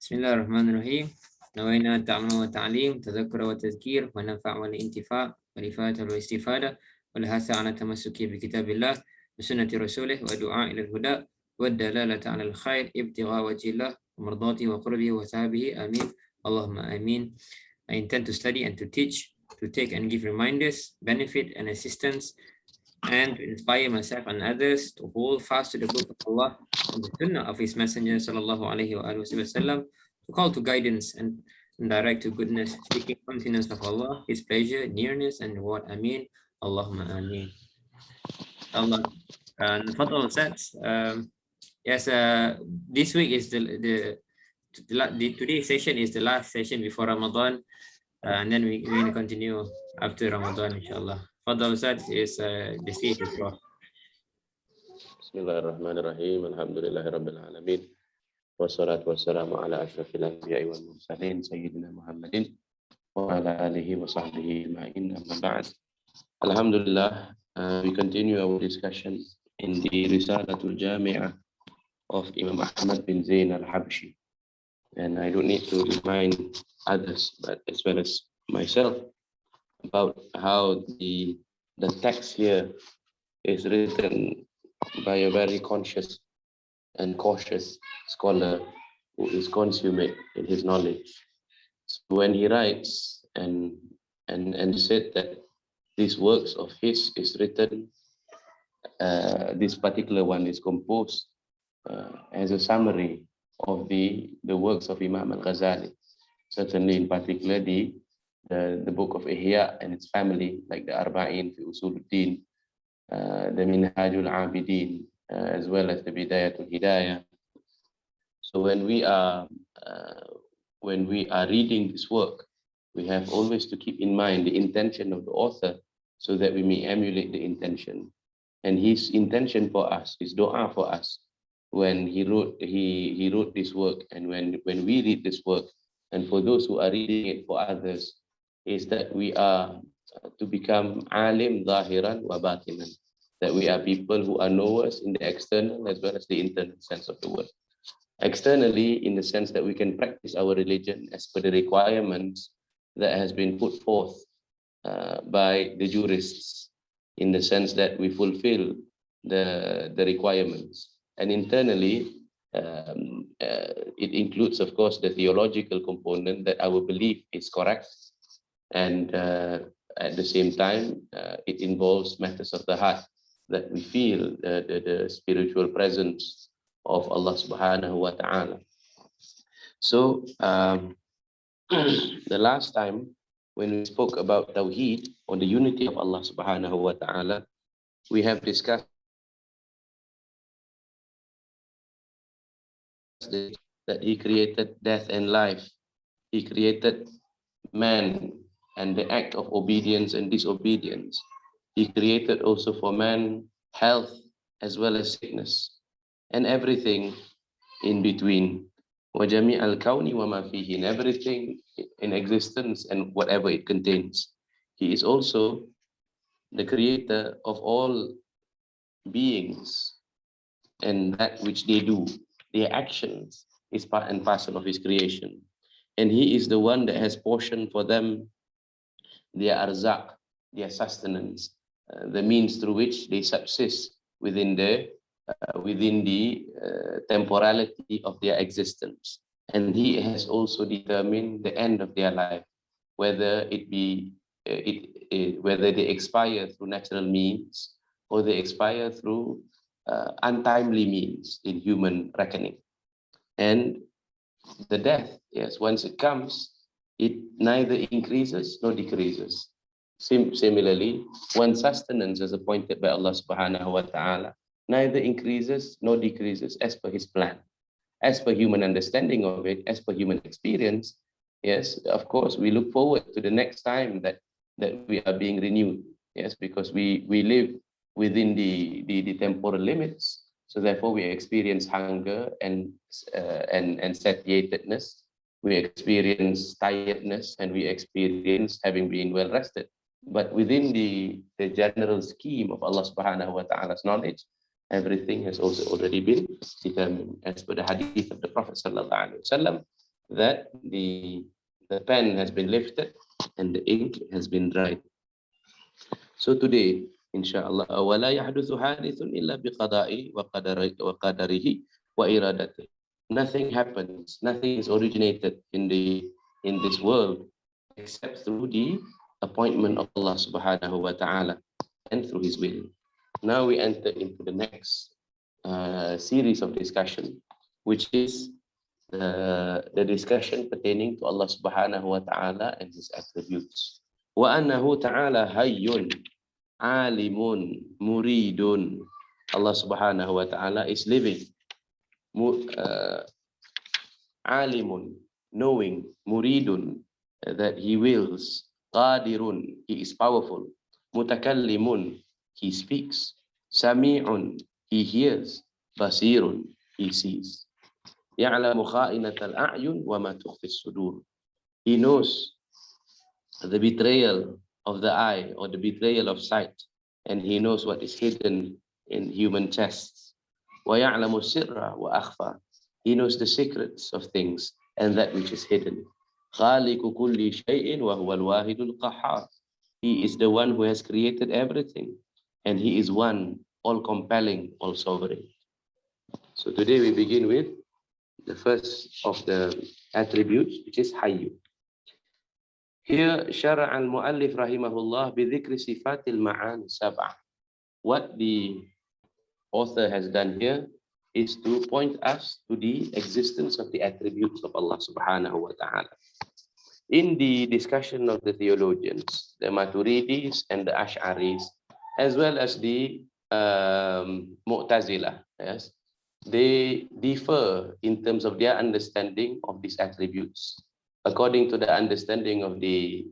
بسم الله الرحمن الرحيم. نوينا التعلم والتعليم، تذكر وتذكير، ونفع والانتفاع، والإفادة والاستفادة، والحث على التمسك بكتاب الله وسنة رسوله، ودعاء إلى الهدى والدلالة على الخير، ابتغاء وجه الله ومرضاته وقربه وثوابه. آمين. اللهم آمين. I intend to study and to teach, to take and give reminders, benefit and assistance, and to inspire myself and others to hold fast to the book of Allah and the sunnah of His Messenger sallallahu alaihi wasallam, to call to guidance and direct to goodness, seeking continuance of Allah, His pleasure, nearness, and reward. Ameen. Allahumma ameen. Allah. And Fadl Ustaz, yes, this week is the today's session is the last session before Ramadan, and then we're going to continue after Ramadan, inshallah. Fadl Ustaz, is the stage is yours. Bismillahirrahmanirrahim. Alhamdulillahi rabbil alamin. Wassalatu wassalamu ala asyrafil anbiya'i wal mursalin sayyidina Muhammadin wa ala alihi wa sahbihi ajma'in. Amma ba'd. Alhamdulillah, we continue our discussion in the Risalatul Jami'ah of Imam Ahmad bin Zein al-Habsyi. And I don't need to remind others, but as well as myself, about how the text here is written by a very conscious and cautious scholar who is consummate in his knowledge. So when he writes and said that these works of his is written, this particular one is composed as a summary of the works of Imam al-Ghazali. Certainly, in particular, the book of Ihya and its family, like the Arba'in fi Usuluddin, the Minhajul Abidin, as well as the Bidayatul Hidayah. So when we are reading this work, we have always to keep in mind the intention of the author, so that we may emulate the intention. And his intention for us, his dua for us, when he wrote this work, and when we read this work, and for those who are reading it for others, is that we are to become alim zahiran wa batinan, that we are people who are knowers in the external as well as the internal sense of the word. Externally, in the sense that we can practice our religion as per the requirements that has been put forth by the jurists, in the sense that we fulfill the requirements. And internally, it includes, of course, the theological component, that our belief is correct, and at the same time, it involves matters of the heart, that we feel the spiritual presence of Allah subhanahu wa ta'ala. So the last time when we spoke about Tawheed, or the unity of Allah subhanahu wa ta'ala, we have discussed that He created death and life. He created man and the act of obedience and disobedience. He created also for man health as well as sickness, and everything in between. وَجَمِعَ الْكَوْنِ وَمَا فِيهِ, and everything in existence and whatever it contains. He is also the creator of all beings, and that which they do, their actions, is part and parcel of His creation. And He is the one that has portioned for them their arzak, their sustenance, the means through which they subsist within the temporality of their existence. And He has also determined the end of their life, whether it be whether they expire through natural means, or they expire through untimely means in human reckoning. And the death, yes, once it comes, it neither increases nor decreases. Similarly, one's sustenance, as appointed by Allah subhanahu wa ta'ala, neither increases nor decreases as per His plan. As per human understanding of it, as per human experience, yes, of course, we look forward to the next time that we are being renewed. Yes, because we live within the temporal limits. So therefore, we experience hunger and satiatedness. We experience tiredness, and we experience having been well rested. But within the general scheme of Allah subhanahu wa ta'ala's knowledge, everything has also already been determined. As per the hadith of the Prophet sallallahu alaihi wasallam, that the pen has been lifted and the ink has been dried. So today, inshallah, وَلَا يَحْدُثُ حَادِثٌ إِلَّا بِقَضَائِهِ وَقَدَرِهِ وَإِرَادَتِهِ. Nothing happens, nothing is originated in this world except through the appointment of Allah subhanahu wa ta'ala and through His will. Now we enter into the next series of discussion, which is the discussion pertaining to Allah subhanahu wa ta'ala and His attributes. وَأَنَّهُ تَعَالَى هَيٌّ عَالِمٌ مُرِيدٌ. Allah subhanahu wa ta'ala is living, alimun, knowing, muridun, that He wills, qadirun, He is powerful, mutakallimun, He speaks, sami'un, He hears, basirun, He sees. يعلم خائنة الأعين وما تخفي الصدور. He knows the betrayal of the eye or the betrayal of sight, and He knows what is hidden in human chests. وَيَعْلَمُ السِّرَّ وَأَخْفَى. He knows the secrets of things and that which is hidden. خَالِقُ كُلِّ شَيْءٍ وَهُوَ الْوَاحِدُ الْقَهَّارُ. He is the one who has created everything, and He is one, all-compelling, all-sovereign. So today we begin with the first of the attributes, which is Hayyu. Here, شرع المؤلف رحمه الله بذكر صفات المعاني السبعة. What the author has done here is to point us to the existence of the attributes of Allah subhanahu wa ta'ala. In the discussion of the theologians, the Maturidis and the Ash'aris, as well as the Mu'tazilah, yes, they differ in terms of their understanding of these attributes. According to the understanding of the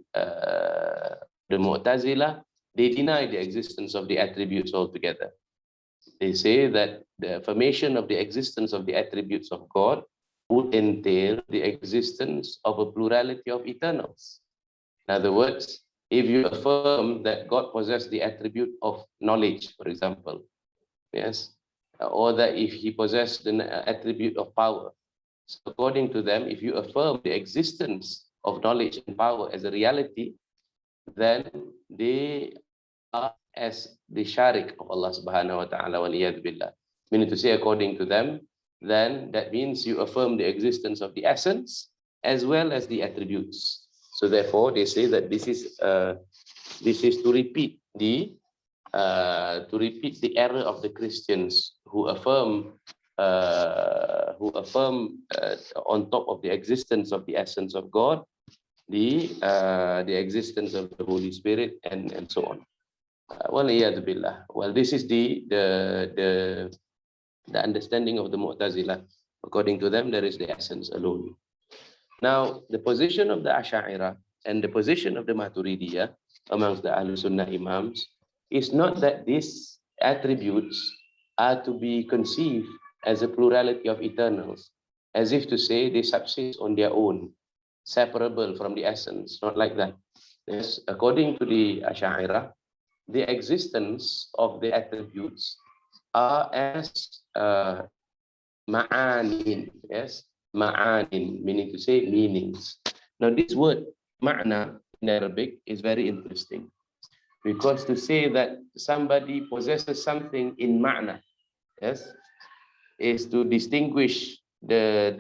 Mu'tazilah, they deny the existence of the attributes altogether. They say that the affirmation of the existence of the attributes of God would entail the existence of a plurality of eternals. In other words, if you affirm that God possesses the attribute of knowledge, for example, yes, or that if He possessed the attribute of power, so according to them, if you affirm the existence of knowledge and power as a reality, then they are as the sharik of Allah subhanahu wa ta'ala wal iyad billah. Meaning to say, according to them, then that means you affirm the existence of the essence as well as the attributes. So therefore, they say that this is to repeat the error of the Christians who affirm on top of the existence of the essence of God, the existence of the Holy Spirit, and so on. Well, this is the understanding of the Mu'tazilah. According to them, there is the essence alone. Now, the position of the Ash'ariyah and the position of the Maturidiyah amongst the Ahlul Sunnah Imams is not that these attributes are to be conceived as a plurality of eternals, as if to say they subsist on their own, separable from the essence. Not like that. Yes, according to the Ash'ariyah, the existence of the attributes are as ma'anin, yes, ma'anin, meaning to say meanings. Now this word ma'na in Arabic is very interesting, because to say that somebody possesses something in ma'na, yes, is to distinguish the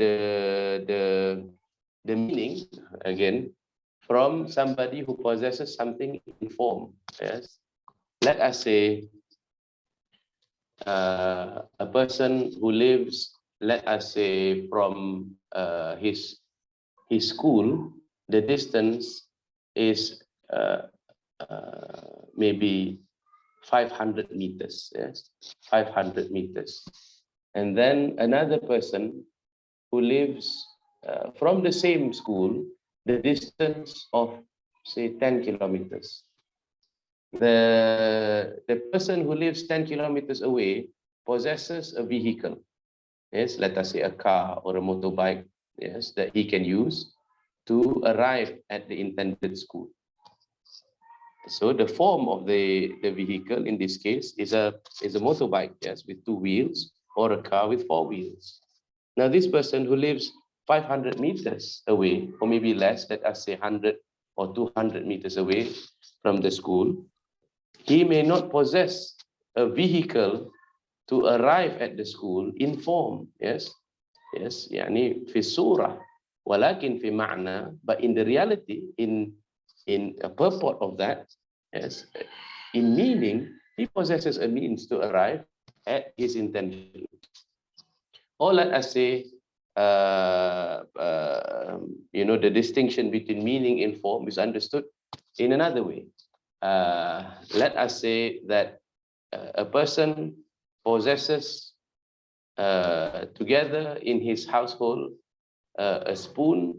meaning again from somebody who possesses something in form. Yes, let us say a person who lives, let us say, from his school, the distance is maybe 500 meters, yes, 500 meters. And then another person who lives from the same school, the distance of, say, 10 kilometers. The person who lives 10 kilometers away possesses a vehicle, yes, let us say a car or a motorbike, yes, that he can use to arrive at the intended school. So the form of the vehicle in this case is a motorbike, yes, with 2 wheels, or a car with 4 wheels. Now this person who lives 500 meters away, or maybe less, let us say 100 or 200 meters away from the school, he may not possess a vehicle to arrive at the school in form. Yes, يعني في الصورة ولكن في معنى, but in the reality, in a purport of that, yes, in meaning, he possesses a means to arrive at his intention. Or let us say, the distinction between meaning and form is understood in another way. Let us say that a person possesses together in his household a spoon,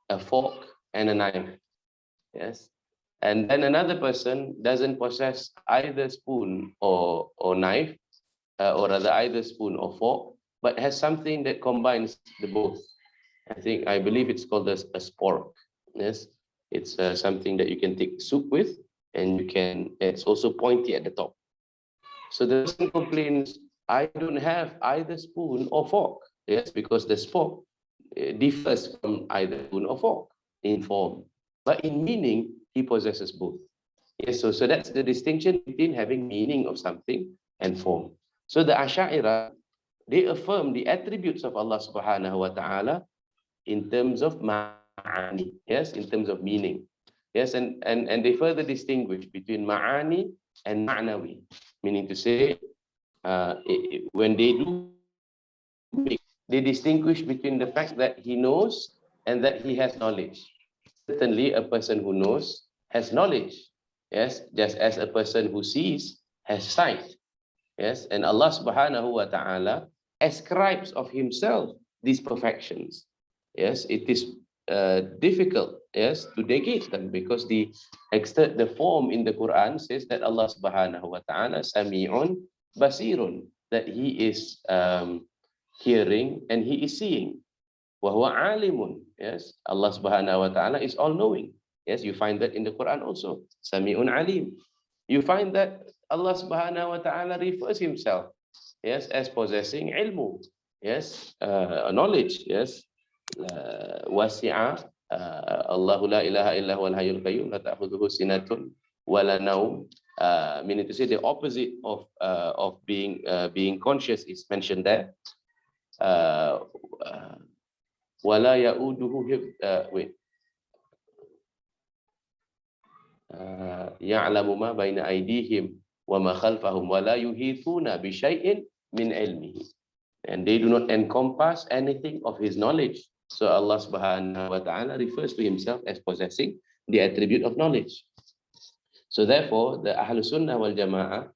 a fork, and a knife. Yes, and then another person doesn't possess either spoon or knife, or rather either spoon or fork, but has something that combines the both. I believe it's called a spork. Yes, it's something that you can take soup with, and it's also pointy at the top. So the person complains, I don't have either spoon or fork. Yes, because the spork differs from either spoon or fork in form, but in meaning, he possesses both. Yes, so that's the distinction between having meaning of something and form. So the Ash'ariyah, they affirm the attributes of Allah subhanahu wa ta'ala in terms of ma'ani, yes, in terms of meaning. Yes, and they further distinguish between ma'ani and ma'nawi, meaning to say, when they do, they distinguish between the fact that he knows and that he has knowledge. Certainly, a person who knows has knowledge, yes, just as a person who sees has sight. Yes, and Allah subhanahu wa ta'ala ascribes of himself these perfections. Yes, it is difficult, yes, to negate them, because the form in the Quran says that Allah subhanahu wa ta'ala sami'un basirun, that he is hearing and he is seeing. Wa huwa alimun, yes, Allah subhanahu wa ta'ala is all knowing. Yes, you find that in the Quran also, sami'un alim. You find that Allah subhanahu wa ta'ala refers himself, yes, as possessing ilmu, yes, knowledge, yes, wasi'a, Allahu la ilaha illa huwal hayyul qayyum la ta'khudhuhu sinatun wala naum, meaning to say the opposite of being conscious is mentioned there. Wala ya'uduhu ya'lamu ma baina aydihim wa ma khalfahum wa la yuhithuna bi shay'in min ilmihi, and they do not encompass anything of his knowledge. So Allah subhanahu wa ta'ala refers to himself as possessing the attribute of knowledge. So therefore, the Ahlus Sunnah wal Jami'ah,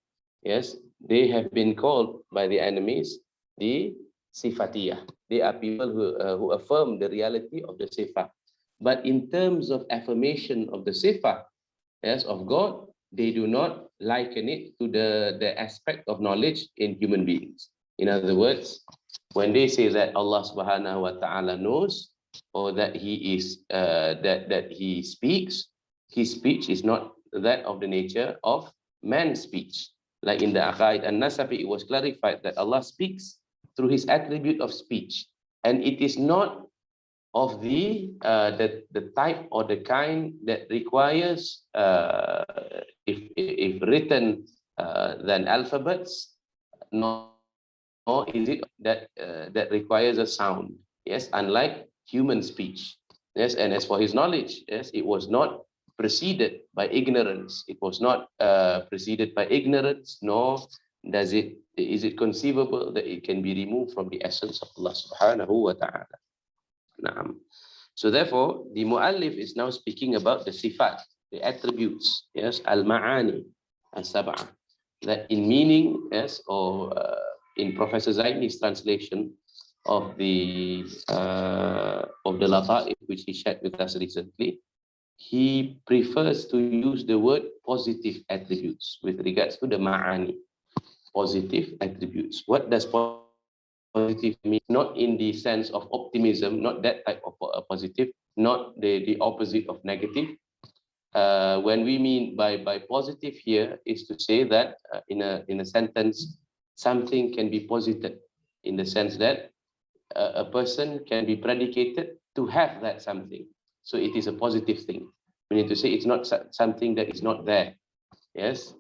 yes, they have been called by the enemies the Sifatiyah. They are people who affirm the reality of the Sifat. But in terms of affirmation of the Sifat, yes, of God, they do not liken it to the aspect of knowledge in human beings. In other words, when they say that Allah subhanahu wa ta'ala knows, or that he is that he speaks, his speech is not that of the nature of man's speech. Like in the Aqaid an-Nasafi, it was clarified that Allah speaks through his attribute of speech, and it is not of the type or the kind that requires, if written than alphabets, nor is it that requires a sound. Yes, unlike human speech. Yes, and as for his knowledge, yes, it was not preceded by ignorance. It was not preceded by ignorance, nor is it conceivable that it can be removed from the essence of Allah subhanahu wa ta'ala. So therefore, the Mu'allif is now speaking about the sifat, the attributes, yes, al-ma'ani, al-sab'ah, that in meaning, yes, or in Professor Zaini's translation of the Lata'if, which he shared with us recently, he prefers to use the word positive attributes with regards to the ma'ani, positive attributes. What does positive mean? Not in the sense of optimism, not that type of positive, not the opposite of negative. When we mean by positive here is to say that in a sentence, something can be posited in the sense that a person can be predicated to have that something. So it is a positive thing. We need to say it's not something that is not there. Yes.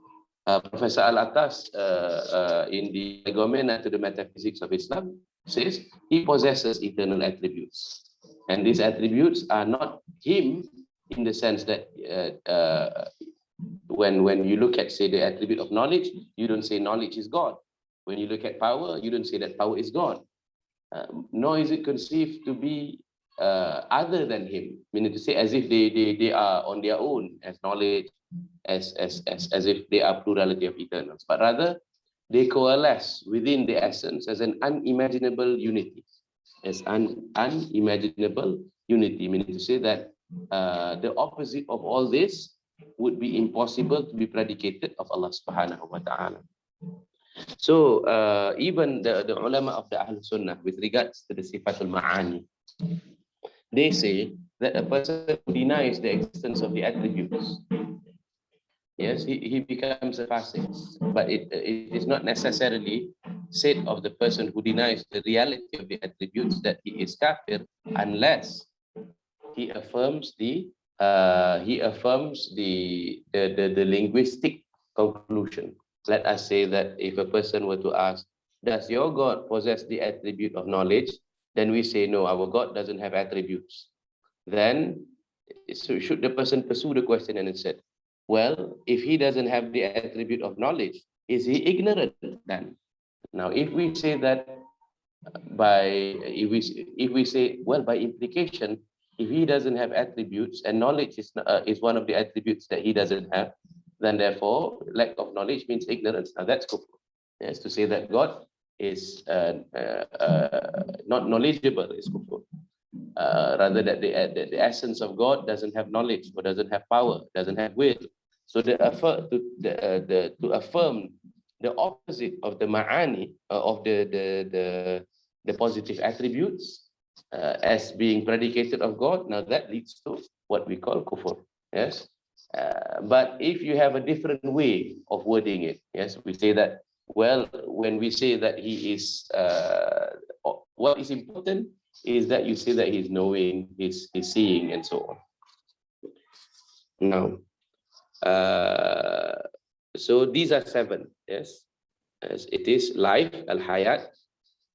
Professor Attas in the Argument to the Metaphysics of Islam says he possesses eternal attributes. And these attributes are not him in the sense that when you look at, say, the attribute of knowledge, you don't say knowledge is God. When you look at power, you don't say that power is God. Nor is it conceived to be other than him, meaning to say as if they are on their own as knowledge, as if they are plurality of eternals, but rather they coalesce within the essence as an unimaginable unity, unimaginable unity, meaning to say that the opposite of all this would be impossible to be predicated of Allah subhanahu wa ta'ala. So even the ulama of the Ahl Sunnah with regards to the Sifatul Ma'ani, they say that a person who denies the existence of the attributes, yes, he becomes a fasik. But it is not necessarily said of the person who denies the reality of the attributes that he is kafir, unless he affirms the linguistic conclusion. Let us say that if a person were to ask, does your God possess the attribute of knowledge? Then we say, no, our God doesn't have attributes. Then should the person pursue the question and said, well, if he doesn't have the attribute of knowledge, is he ignorant then? Now, if we say that if we say, well, by implication, if he doesn't have attributes and knowledge is one of the attributes that he doesn't have, then therefore lack of knowledge means ignorance. Now that's kufr. Yes, to say that God is not knowledgeable is kufr. Rather that the essence of God doesn't have knowledge or doesn't have power, doesn't have will. So to affirm the opposite of the ma'ani of the positive attributes as being predicated of God, now that leads to what we call kufr. Yes. But if you have a different way of wording it, yes, we say that, well, when we say that he is, what is important is that you say that he's knowing, he's seeing, and so on. Now, so these are 7, yes. As it is life, al-hayat,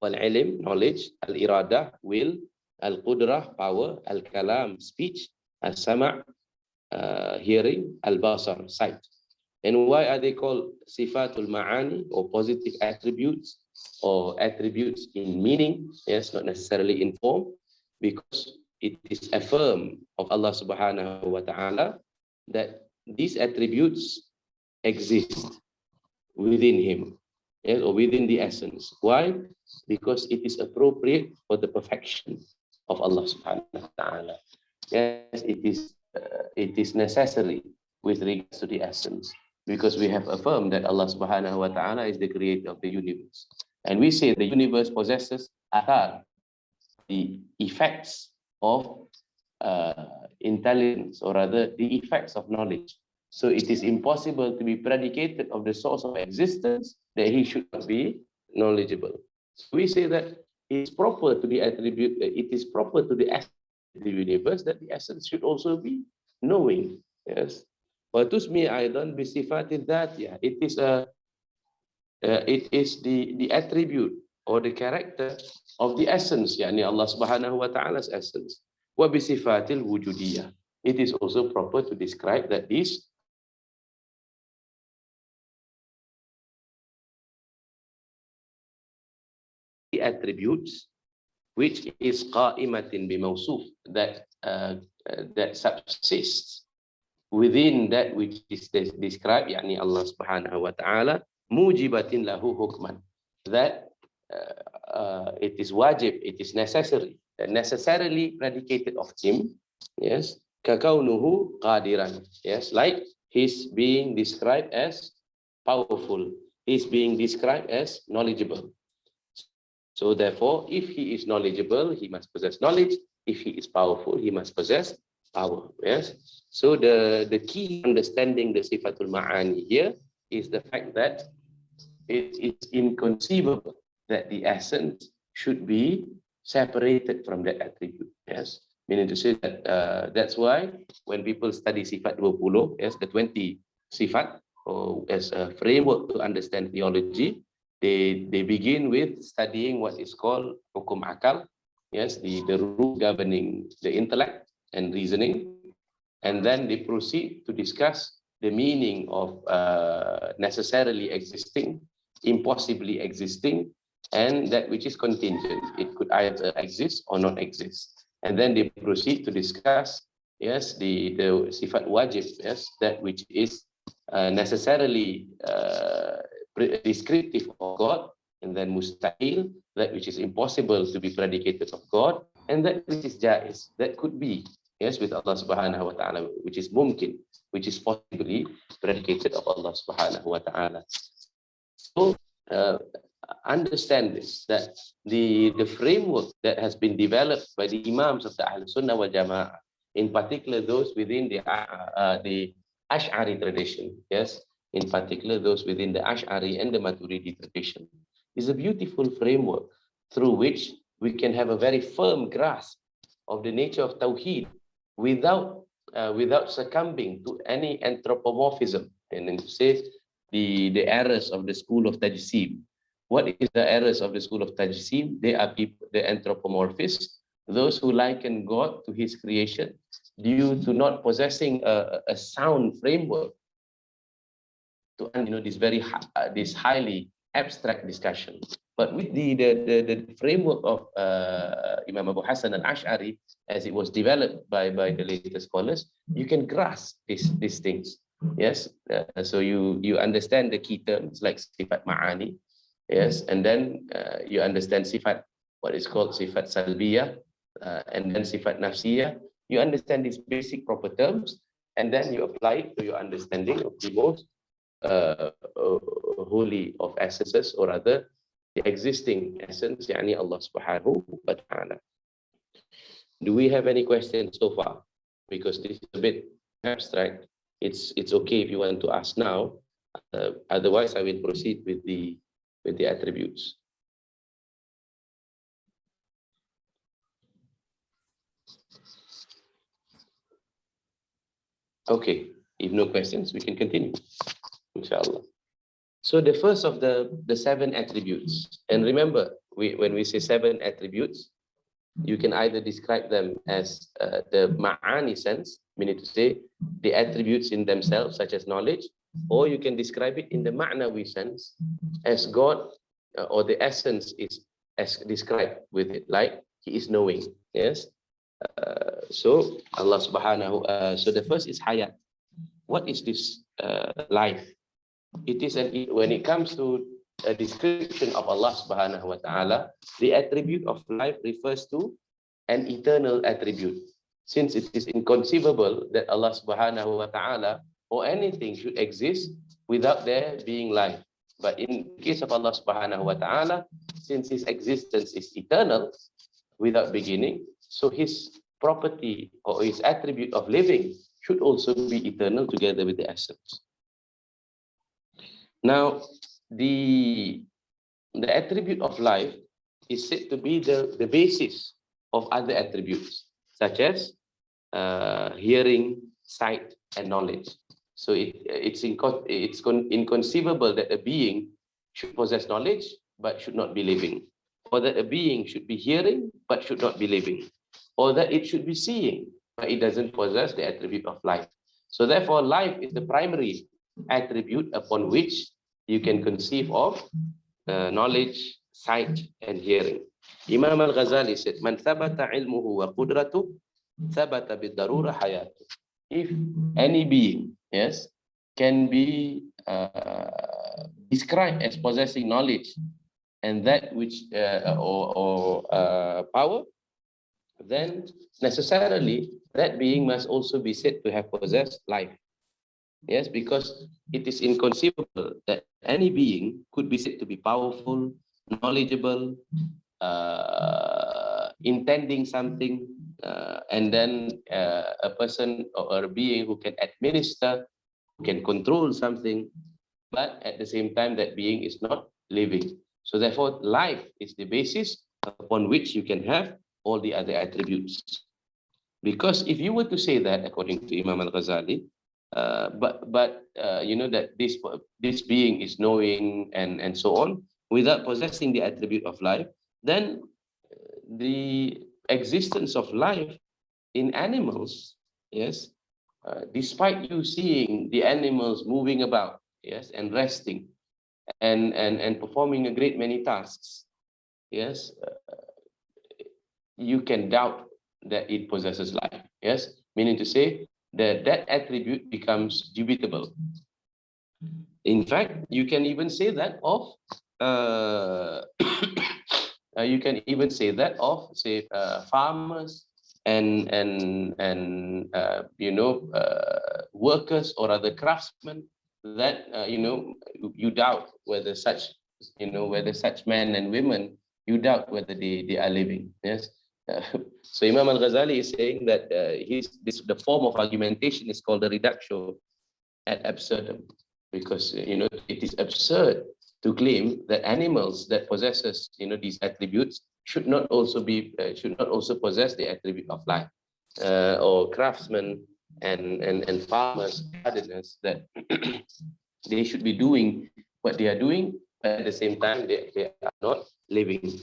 wal-ilm, knowledge, al-irada, will, al-qudrah, power, al-kalam, speech, al-sama', hearing, al-basar, sight. And why are they called sifatul ma'ani, or positive attributes, or attributes in meaning? Yes, not necessarily in form, because it is affirmed of Allah subhanahu wa ta'ala that these attributes exist within him, yes, or within the essence. Why? Because it is appropriate for the perfection of Allah subhanahu wa ta'ala. Yes, it is necessary with regards to the essence, because we have affirmed that Allah subhanahu wa ta'ala is the creator of the universe. And we say the universe possesses athar, the effects of intelligence, or rather the effects of knowledge. So it is impossible to be predicated of the source of existence that he should not be knowledgeable. So we say that it's proper to be attributed, it is proper to the essence of the universe that the essence should also be knowing. Yes. وَتُسْمِي أَيْضًا بِصِفَاتِ الذَّاتِيَةِ. It is the attribute or the character of the essence, yani Allah subhanahu wa ta'ala's essence. وَبِصِفَاتِ الْوُجُودِيَّةِ. It is also proper to describe that these attributes which is qa'imatin bimawsuf, that subsists within that which is described, yani Allah subhanahu wa ta'ala, mujibatin lahu hukman, that it is wajib, it is necessarily predicated of him, yes, kakaunuhu qadiran, yes, like he's being described as powerful, he's being described as knowledgeable. So therefore, if he is knowledgeable, he must possess knowledge. If he is powerful, he must possess power. Yes. So the key understanding the sifatul ma'ani here is the fact that it is inconceivable that the essence should be separated from that attribute. Yes, meaning to say that that's why when people study sifat 20, yes, the 20 sifat, or as a framework to understand theology, they begin with studying what is called hukum akal, yes, the rule governing the intellect and reasoning, and then they proceed to discuss the meaning of necessarily existing, impossibly existing, and that which is contingent. It could either exist or not exist. And then they proceed to discuss, yes, the sifat wajib, yes, that which is necessarily descriptive of God, and then mustahil, that which is impossible to be predicated of God, and that which is jaiz, that could be, yes, with Allah subhanahu wa ta'ala, which is mumkin, which is possibly predicated of Allah subhanahu wa ta'ala. So understand this, that the framework that has been developed by the Imams of the Ahl Sunnah wal Jami'ah, in particular those within the Ash'ari tradition, yes, in particular those within the Ash'ari and the Maturidi tradition, is a beautiful framework through which we can have a very firm grasp of the nature of Tawheed without succumbing to any anthropomorphism, and then to say the errors of the school of Tajsim. What is the errors of the school of Tajsim? They are people, the anthropomorphists, those who liken God to his creation due to not possessing a sound framework to this highly abstract discussion. But with the framework of Imam Abu Hassan al-Ash'ari, as it was developed by the later scholars, you can grasp these things. Yes, so you understand the key terms like sifat ma'ani, yes, and then you understand sifat, what is called sifat salbiyah, and then sifat nafsiyah. You understand these basic proper terms, and then you apply it to your understanding of the most holy of essences, or rather the existing essence, yani Allah subhanahu wa ta'ala. Do we have any questions so far? Because this is a bit abstract. It's okay if you want to ask now. Otherwise, I will proceed with the attributes. Okay, if no questions, we can continue, inshallah. So the first of the 7 attributes, and remember, when we say 7 attributes, you can either describe them as the ma'ani sense, meaning to say the attributes in themselves, such as knowledge, or you can describe it in the ma'nawi sense, as God, or the essence is as described with it, like he is knowing. Yes. So Allah subhanahu, so the first is hayat. What is this life? It is when it comes to a description of Allah subhanahu wa ta'ala, the attribute of life refers to an eternal attribute, since it is inconceivable that Allah subhanahu wa ta'ala or anything should exist without there being life. But in the case of Allah subhanahu wa ta'ala, since his existence is eternal, without beginning, so his property or his attribute of living should also be eternal together with the essence. Now, the attribute of life is said to be the basis of other attributes, such as hearing, sight, and knowledge. So it's inconceivable that a being should possess knowledge but should not be living, or that a being should be hearing but should not be living, or that it should be seeing but it doesn't possess the attribute of life. So therefore, life is the primary attribute upon which you can conceive of knowledge, sight, and hearing. Imam al-Ghazali said, "Man thabata ilmuhu wa qudratuh, thabata bid-darura hayatuh." If any being, yes, can be described as possessing knowledge and that which power, then necessarily that being must also be said to have possessed life. Yes, because it is inconceivable that any being could be said to be powerful, knowledgeable, intending something, and then a person or a being who can administer, who can control something, but at the same time that being is not living. So therefore, life is the basis upon which you can have all the other attributes. Because if you were to say that, according to Imam Al-Ghazali, you know that this being is knowing and so on, without possessing the attribute of life, then the existence of life in animals, yes, despite you seeing the animals moving about, yes, and resting and performing a great many tasks, yes, you can doubt that it possesses life, yes, meaning to say that that attribute becomes dubitable. In fact, you can even say that of you can even say that of, say, farmers and workers or other craftsmen, that you doubt whether such men and women, you doubt whether they are living, yes. So Imam Al-Ghazali is saying that the form of argumentation is called the reductio ad absurdum, because it is absurd to claim that animals that possesses these attributes should not also possess the attribute of life, or craftsmen and farmers, gardeners, that they should be doing what they are doing, but at the same time they are not living.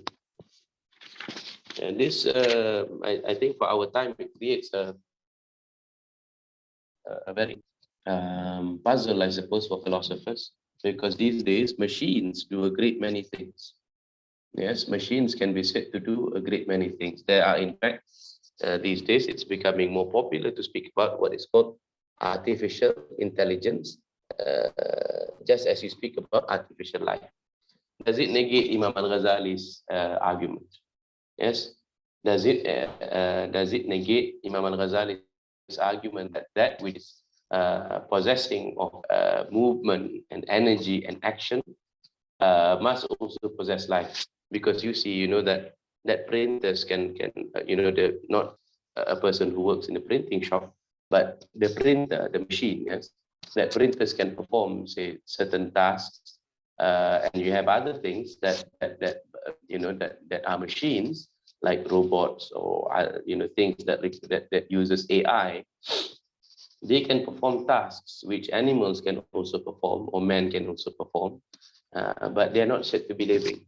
And this, I think, for our time, it creates a very puzzle, I suppose, for philosophers, because these days machines do a great many things. Yes, machines can be said to do a great many things. There are, in fact, these days it's becoming more popular to speak about what is called artificial intelligence, just as you speak about artificial life. Does it negate Imam Al-Ghazali's argument? Yes. Does it negate Imam Al-Ghazali's argument that which is possessing of movement and energy and action must also possess life? Because you see, that printers can not a person who works in the printing shop, but the printer, the machine, yes, that printers can perform, say, certain tasks, and you have other things that are machines, like robots, or things that uses AI. They can perform tasks which animals can also perform, or man can also perform, but they are not said to be living.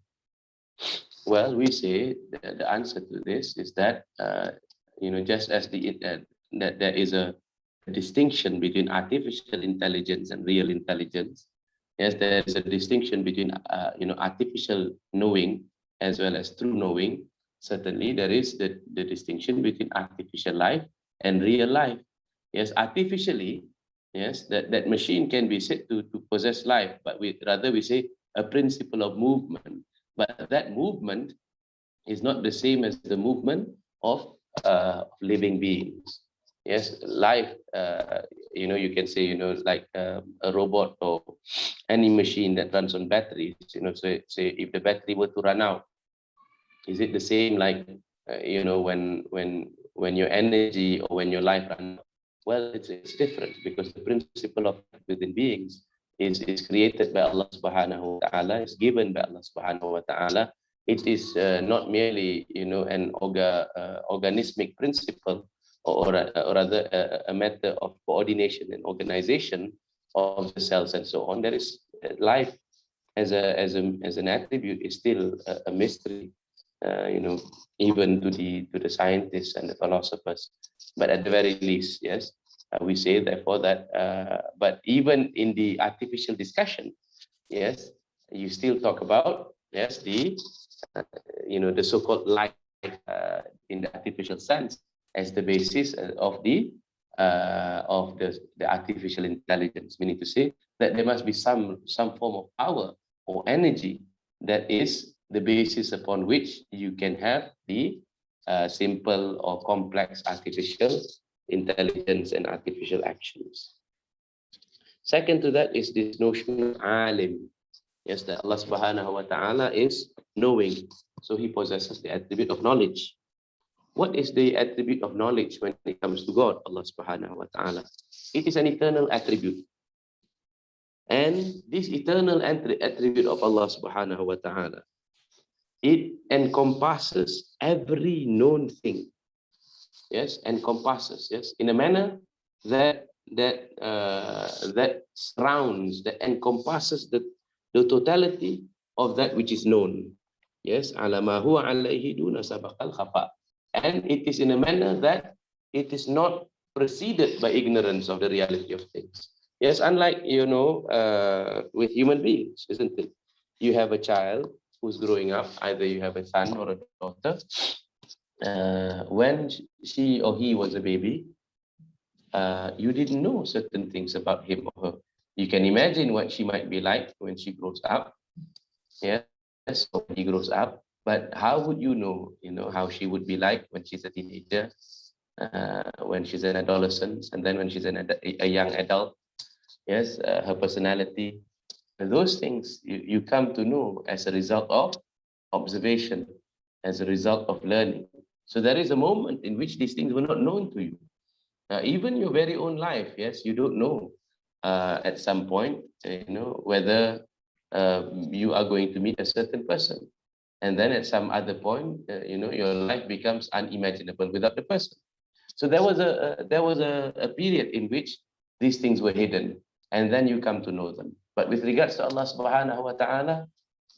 Well, we say the answer to this is that just as that there is a distinction between artificial intelligence and real intelligence. Yes, there is a distinction between artificial knowing as well as true knowing. Certainly, there is the distinction between artificial life and real life. Yes, artificially, yes, that machine can be said to possess life, but we say a principle of movement. But that movement is not the same as the movement of living beings. Yes, life, you can say, like a robot or any machine that runs on batteries, say if the battery were to run out, is it the same like, when your energy or when your life runs out? Well, it's different, because the principle of within beings is created by Allah subhanahu wa ta'ala, is given by Allah subhanahu wa ta'ala. It is not merely, an organismic principle, or rather a matter of coordination and organization of the cells and so on. There is life as an attribute is still a mystery, even to the scientists and the philosophers. But at the very least, yes, we say therefore that. But even in the artificial discussion, yes, you still talk about, yes, the so-called life in the artificial sense as the basis of the artificial intelligence, meaning to say that there must be some form of power or energy that is the basis upon which you can have the simple or complex artificial intelligence and artificial actions. Second to that is this notion of alim. Yes, that Allah subhanahu wa ta'ala is knowing. So he possesses the attribute of knowledge. What is the attribute of knowledge when it comes to God, Allah subhanahu wa ta'ala? It is an eternal attribute. And this eternal attribute of Allah subhanahu wa ta'ala, it encompasses every known thing. Yes, encompasses, yes, in a manner that that surrounds, that encompasses the totality of that which is known. Yes, ala ma huwa alayhi duna sabaqal khafa. And it is in a manner that it is not preceded by ignorance of the reality of things. Yes, unlike, with human beings, isn't it? You have a child who's growing up, either you have a son or a daughter. When she or he was a baby, you didn't know certain things about him or her. You can imagine what she might be like when she grows up. Yes, or when he grows up. But how would you know, how she would be like when she's a teenager, when she's an adolescent, and then when she's a young adult? Yes, her personality. And those things you come to know as a result of observation, as a result of learning. So there is a moment in which these things were not known to you. Even your very own life, yes, you don't know at some point, whether you are going to meet a certain person. And then at some other point, your life becomes unimaginable without the person. So there was a period in which these things were hidden, and then you come to know them. But with regards to Allah subhanahu wa ta'ala,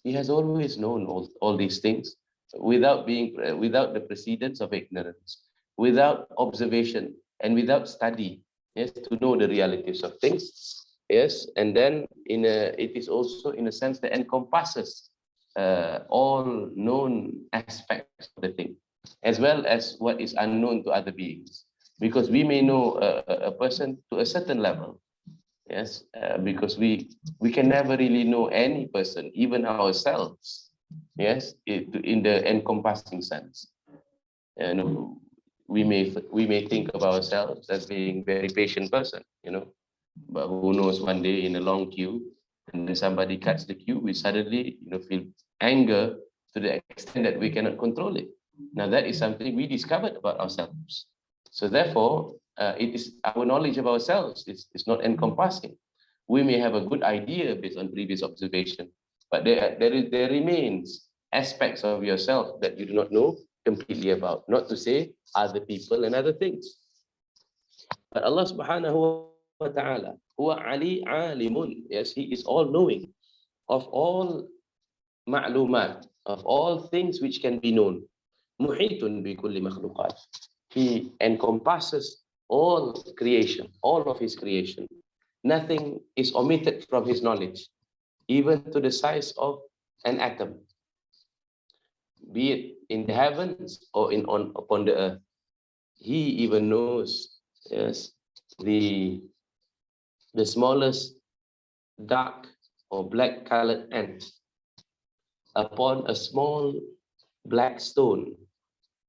He has always known all these things without the precedence of ignorance, without observation, and without study, yes, to know the realities of things. Yes, and then it is also in a sense that encompasses all known aspects of the thing, as well as what is unknown to other beings. Because we may know a person to a certain level, yes, because we can never really know any person, even ourselves, yes, in the encompassing sense. And we may think of ourselves as being very patient person, but who knows, one day in a long queue, and then somebody cuts the queue, we suddenly feel anger to the extent that we cannot control it. Now that is something we discovered about ourselves. So therefore, it is our knowledge of ourselves is not encompassing. We may have a good idea based on previous observation, but there remains aspects of yourself that you do not know completely about, not to say other people and other things. But Allah subhanahu wa ta'ala, huwa ali alimun, yes, He is all knowing of all ma'lumat, of all things which can be known. Muhitun bi kulli makhluqat. He encompasses all creation, all of His creation. Nothing is omitted from His knowledge, even to the size of an atom, be it in the heavens or upon the earth. He even knows, yes, the smallest dark or black colored ant upon a small black stone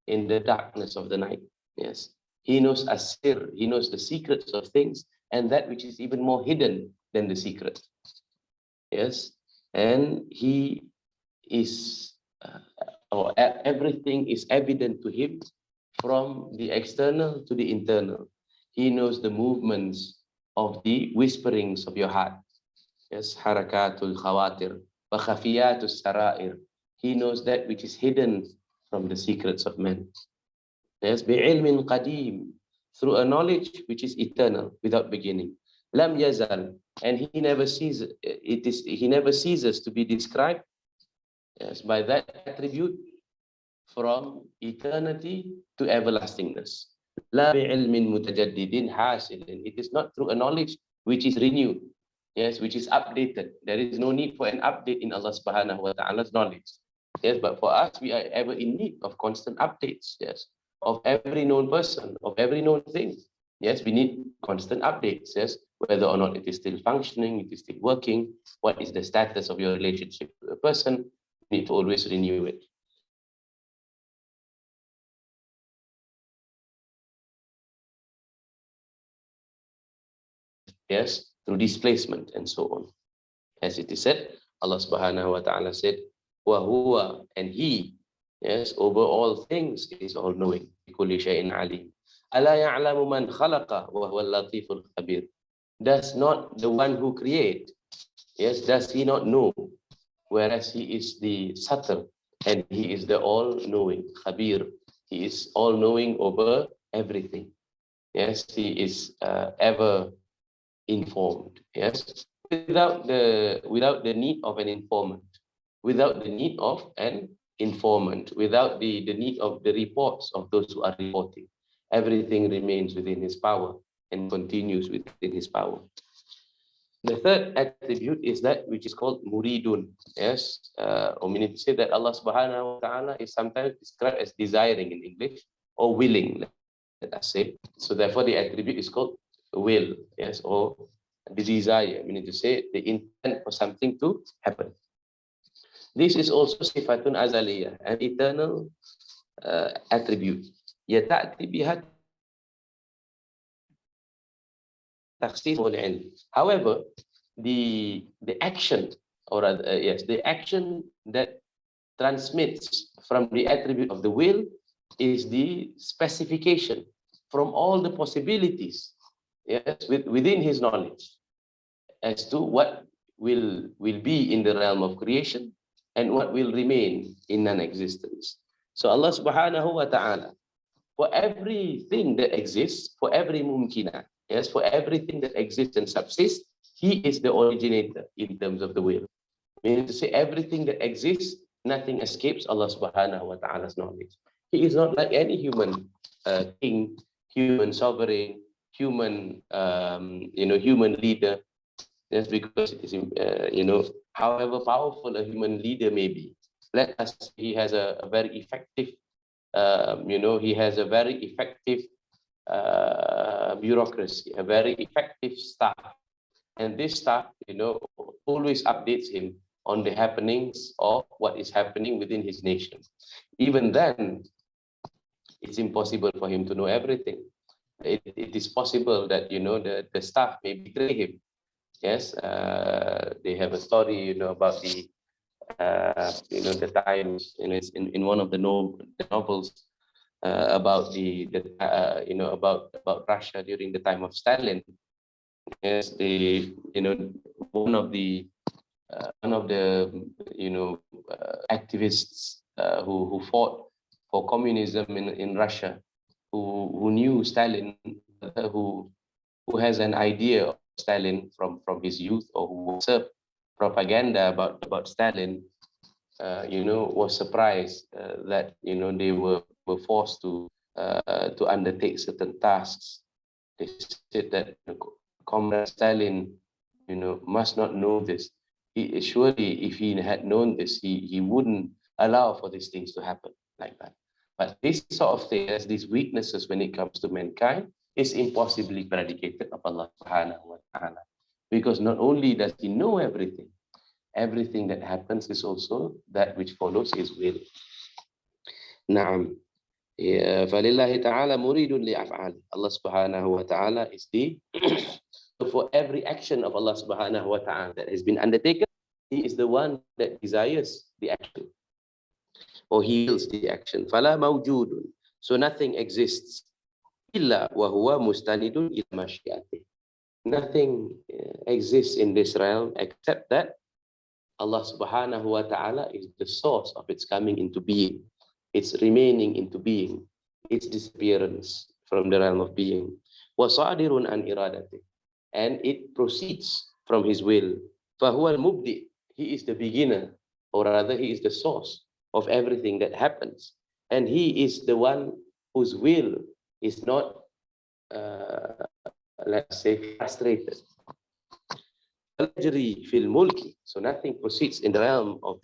in the darkness of the night. Yes, He knows asir, He knows the secrets of things, and that which is even more hidden than the secret. Yes, and He is, or everything is evident to Him, from the external to the internal. He knows the movements of the whisperings of your heart. Yes, harakatul khawatir, wa khafiyatul sarair. He knows that which is hidden from the secrets of men. Yes, bi'ilmin qadim, through a knowledge which is eternal, without beginning. Lam yazal, and He never ceases. He never ceases to be described, yes, by that attribute, from eternity to everlastingness. La bi'ilmin mutajaddidin hasilin. It is not through a knowledge which is renewed, yes, which is updated. There is no need for an update in Allah subhanahu wa ta'ala's knowledge. Yes, but for us, we are ever in need of constant updates, yes, of every known person, of every known thing. Yes, we need constant updates, yes, whether or not it is still functioning, it is still working, what is the status of your relationship to a person, you need to always renew it. Yes, through displacement and so on. As it is said, Allah subhanahu wa ta'ala said, wa huwa, and He, yes, over all things is all knowing. Kulli shay'in alim. Ala ya'lamu man khalaqa wa huwa al-latiful khabir. Does not the one who create, yes, does He not know, whereas He is the subtle and He is the all-knowing, Khabir. He is all-knowing over everything. Yes, He is ever informed. Yes, without the need of an informant, without the need of an informant, without the need of the reports of those who are reporting. Everything remains within His power and continues within His power. The third attribute is that which is called muridun. Yes, or we need to say that Allah subhanahu wa ta'ala is sometimes described as desiring in English, or willing, let us say. So therefore the attribute is called will, yes, or the desire. We need to say the intent for something to happen. This is also sifatun azaliyah, an eternal attribute. Yata'ti biha takhsis wal ilm. However, the action, or the action that transmits from the attribute of the will is the specification from all the possibilities, yes, within His knowledge as to what will be in the realm of creation and what will remain in non-existence. So Allah subhanahu wa ta'ala, for everything that exists, for every mumkinah, yes, for everything that exists and subsists, He is the originator in terms of the will. Meaning to say, everything that exists, nothing escapes Allah subhanahu wa ta'ala's knowledge. He is not like any human king, human sovereign, human human leader. Just because it is, however powerful a human leader may be, let us say he has a very effective, he has a very effective bureaucracy, a very effective staff. And this staff, always updates him on the happenings of what is happening within his nation. Even then, it's impossible for him to know everything. It is possible that, the staff may betray him. Yes, they have a story, about the, the times, in one of the novels about about Russia during the time of Stalin. Yes, one of the activists who fought for communism in Russia, who knew Stalin, who has an idea of Stalin from his youth, or who observed propaganda about Stalin, was surprised that they were forced to undertake certain tasks. They said that Comrade Stalin, must not know this. Surely, if he had known this, he wouldn't allow for these things to happen like that. But this sort of thing, as these weaknesses when it comes to mankind, is impossibly predicated of Allah subhanahu wa ta'ala. Because not only does He know everything that happens is also that which follows His will. Naam. فَلِلَّهِ تَعَالَى مُرِيدٌ لِأَفْعَالِ. Allah subhanahu wa ta'ala is the for every action of Allah subhanahu wa ta'ala that has been undertaken, He is the one that desires the action, or He wills the action. فَلَا مَوْجُودٌ. So nothing exists. إِلَّا وَهُوَ مُسْتَنِدٌ إِلَى مَشِيئَتِهِ. Nothing exists in this realm except that Allah subhanahu wa ta'ala is the source of its coming into being, its remaining into being, its disappearance from the realm of being. وَصَادِرٌ عَنْ إِرَادَتِهِ. And it proceeds from His will. فَهُوَ الْمُبْدِئ. He is the beginner, or rather He is the source of everything that happens. And He is the one whose will is not, let's say, frustrated. So nothing proceeds in the realm of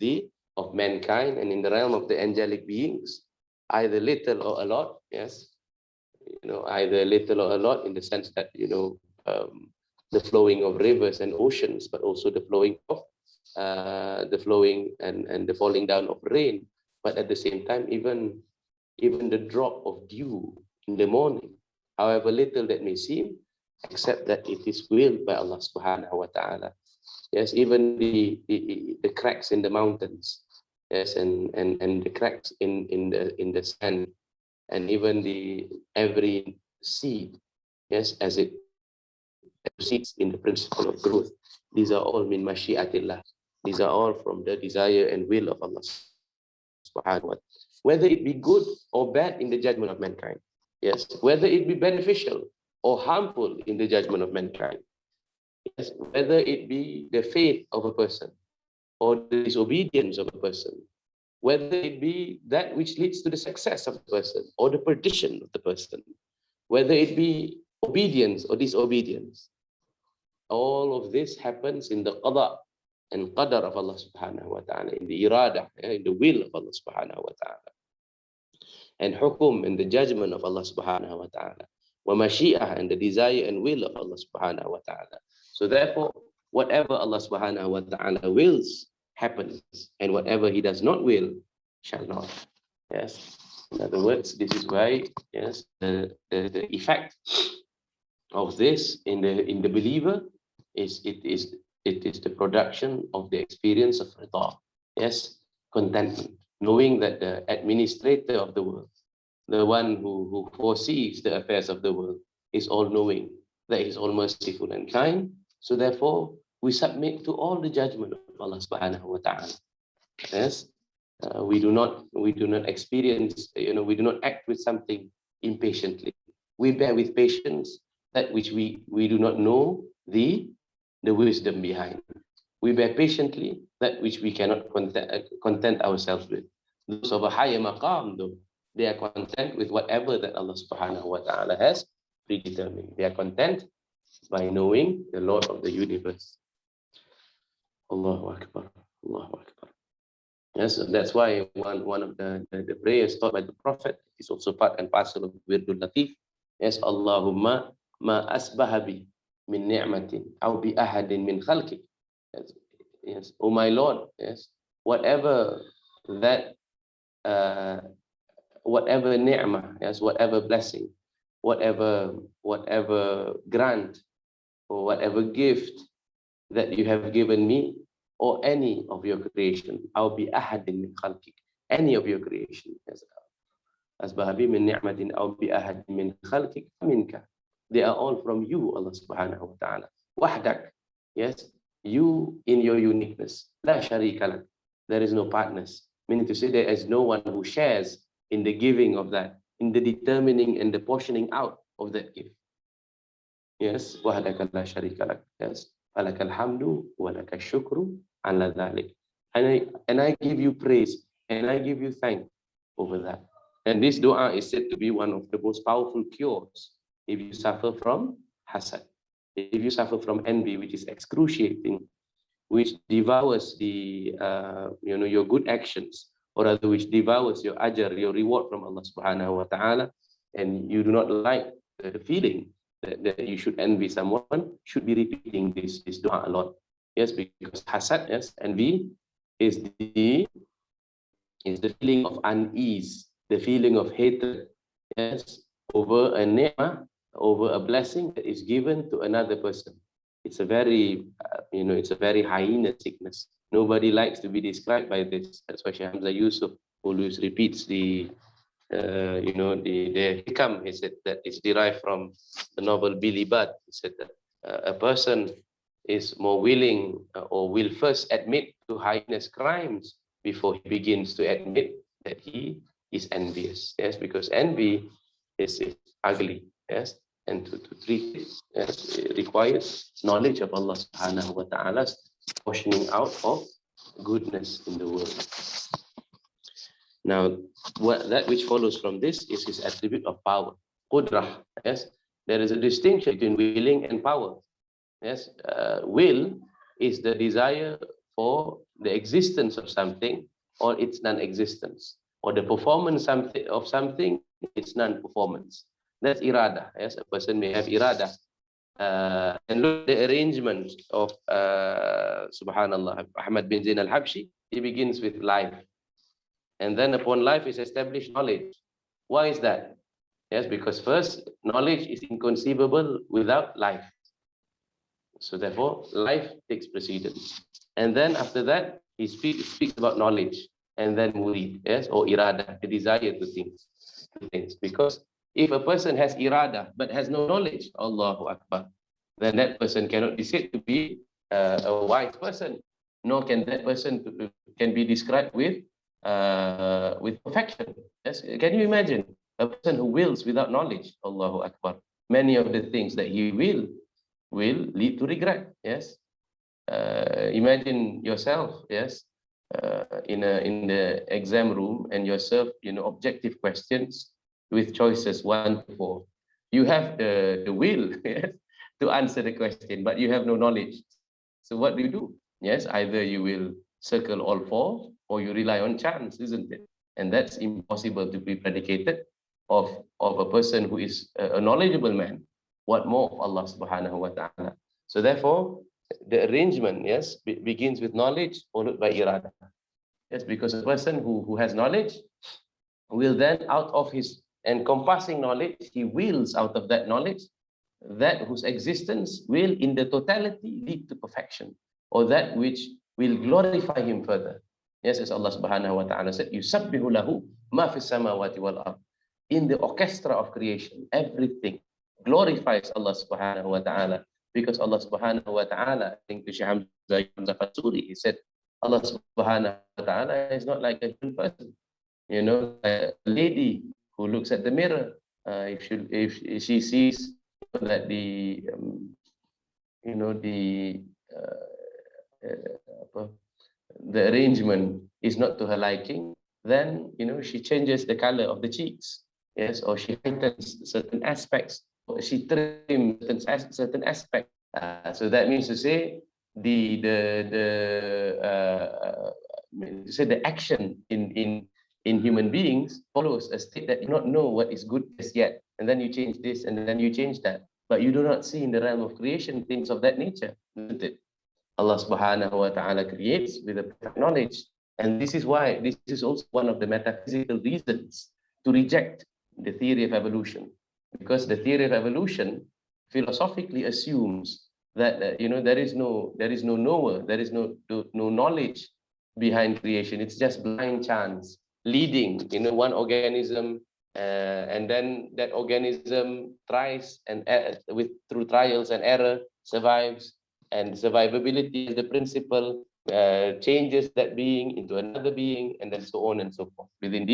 mankind and in the realm of the angelic beings, either little or a lot. Yes, either little or a lot, in the sense that the flowing of rivers and oceans, but also the flowing of and the falling down of rain. But at the same time, even the drop of dew in the morning, however little that may seem, except that it is willed by Allah subhanahu wa ta'ala. Yes, even the cracks in the mountains, yes, and the cracks in the sand, and even every seed, yes, as it proceeds in the principle of growth. These are all min mashi'atillah. These are all from the desire and will of Allah subhanahu wa ta'ala. Whether it be good or bad in the judgment of mankind. Yes. Whether it be beneficial or harmful in the judgment of mankind. Yes. Whether it be the faith of a person or the disobedience of a person. Whether it be that which leads to the success of the person or the perdition of the person. Whether it be obedience or disobedience. All of this happens in the qada and qadar of Allah subhanahu wa ta'ala, in the iradah, in the will of Allah subhanahu wa ta'ala. And hukum, and the judgment of Allah subhanahu wa ta'ala. Wa mashi'ah, and the desire and will of Allah subhanahu wa ta'ala. So therefore, whatever Allah subhanahu wa ta'ala wills happens, and whatever He does not will shall not. Yes. In other words, this is why, yes, the effect of this in the believer is it is the production of the experience of rida. Yes, contentment, knowing that the administrator of the world, the one who foresees the affairs of the world, is all-knowing, that He is all-merciful and kind. So therefore, we submit to all the judgment of Allah subhanahu wa ta'ala. Yes, we do not experience, we do not act with something impatiently. We bear with patience that which we do not know the wisdom behind. We bear patiently that which we cannot content ourselves with. Those of a higher maqam, though, they are content with whatever that Allah subhanahu wa ta'ala has predetermined. They are content by knowing the Lord of the universe. Allahu Akbar. Allahu Akbar. Yes, that's why one of the prayers taught by the Prophet is also part and parcel of Wirdul Latif. Yes, Allahumma ma asbahabi min ni'matin aw bi ahadin min khalqik. Yes, oh my Lord, yes, whatever that whatever ni'mah, yes, whatever blessing, whatever grant or whatever gift that you have given me or any of your creation, aw bi ahadin min khalqik, any of your creation, yes, asbahabi min ni'matin aw bi ahadin min khalqik minka. They are all from you, Allah subhanahu wa ta'ala. Wahdak, yes, you in your uniqueness. La sharika lak. There is no partners. Meaning to say there is no one who shares in the giving of that, in the determining and the portioning out of that gift. Yes, wahdaka la sharika lak. Yes, falakal hamdu wa lakal shukru ala dhalik. And I give you praise and I give you thanks over that. And this dua is said to be one of the most powerful cures if you suffer from hasad, if you suffer from envy, which is excruciating, which devours the your good actions, or rather which devours your ajr, your reward from Allah subhanahu wa ta'ala, and you do not like the feeling that you should envy someone, should be repeating this dua a lot. Yes, because hasad, yes, envy is the feeling of unease, the feeling of hatred, yes, over a ni'mah, over a blessing that is given to another person. It's a very, it's a very hyena sickness. Nobody likes to be described by this. That's why Shaykh Hamza Yusuf always repeats the hikam. He said that it's derived from the novel Billy Budd. He said that a person is more willing or will first admit to heinous crimes before he begins to admit that he is envious. Yes, because envy is ugly. Yes, and to treat it, yes, it requires knowledge of Allah subhanahu wa ta'ala's portioning out of goodness in the world. Now, that which follows from this is his attribute of power, qudrah. Yes, there is a distinction between willing and power. Yes, will is the desire for the existence of something or its non-existence, or the performance of something, its non-performance. That's irada. Yes, a person may have irada. And look at the arrangement of subhanallah, Ahmad bin Zein al-Habsyi. He begins with life. And then upon life is established knowledge. Why is that? Yes, because first, knowledge is inconceivable without life. So therefore, life takes precedence. And then after that, he speaks about knowledge. And then murid, yes, or irada, the desire to things. Because if a person has irada but has no knowledge, Allahu Akbar, then that person cannot be said to be a wise person, nor can that person can be described with with perfection. Yes, can you imagine a person who wills without knowledge? Allahu Akbar. Many of the things that he will lead to regret. Yes, imagine yourself. Yes, in the exam room and yourself, objective questions with choices 1 to 4. You have the will yes, to answer the question, but you have no knowledge. So what do? Yes, either you will circle all 4 or you rely on chance, isn't it? And that's impossible to be predicated of a person who is a knowledgeable man. What more of Allah subhanahu wa ta'ala? So therefore, the arrangement, yes, begins with knowledge followed by irada. Yes, because a person who has knowledge will then, out of his encompassing knowledge, he wills out of that knowledge that whose existence will in the totality lead to perfection, or that which will glorify him further. Yes, as Allah subhanahu wa ta'ala said, yusabbihu lahu ma fis samawati wal ard. In the orchestra of creation, everything glorifies Allah subhanahu wa ta'ala, because Allah subhanahu wa ta'ala, I think to Shaykh Hamza Fatsuri, he said, Allah subhanahu wa ta'ala is not like a human person. A lady who looks at the mirror, if she sees that the arrangement is not to her liking, then she changes the color of the cheeks, yes, or she heightens certain aspects, or she trims certain aspects. So that means to say the action in human beings follows a state that you do not know what is good as yet, and then you change this and then you change that, but you do not see in the realm of creation things of that nature, isn't it? Allah subhanahu wa ta'ala creates with a perfect knowledge. And this is why this is also one of the metaphysical reasons to reject the theory of evolution, because the theory of evolution philosophically assumes that there is no knower, there is no knowledge behind creation. It's just blind chance leading one organism, and then that organism tries and through trials and error survives, and survivability is the principle, changes that being into another being, and then so on and so forth within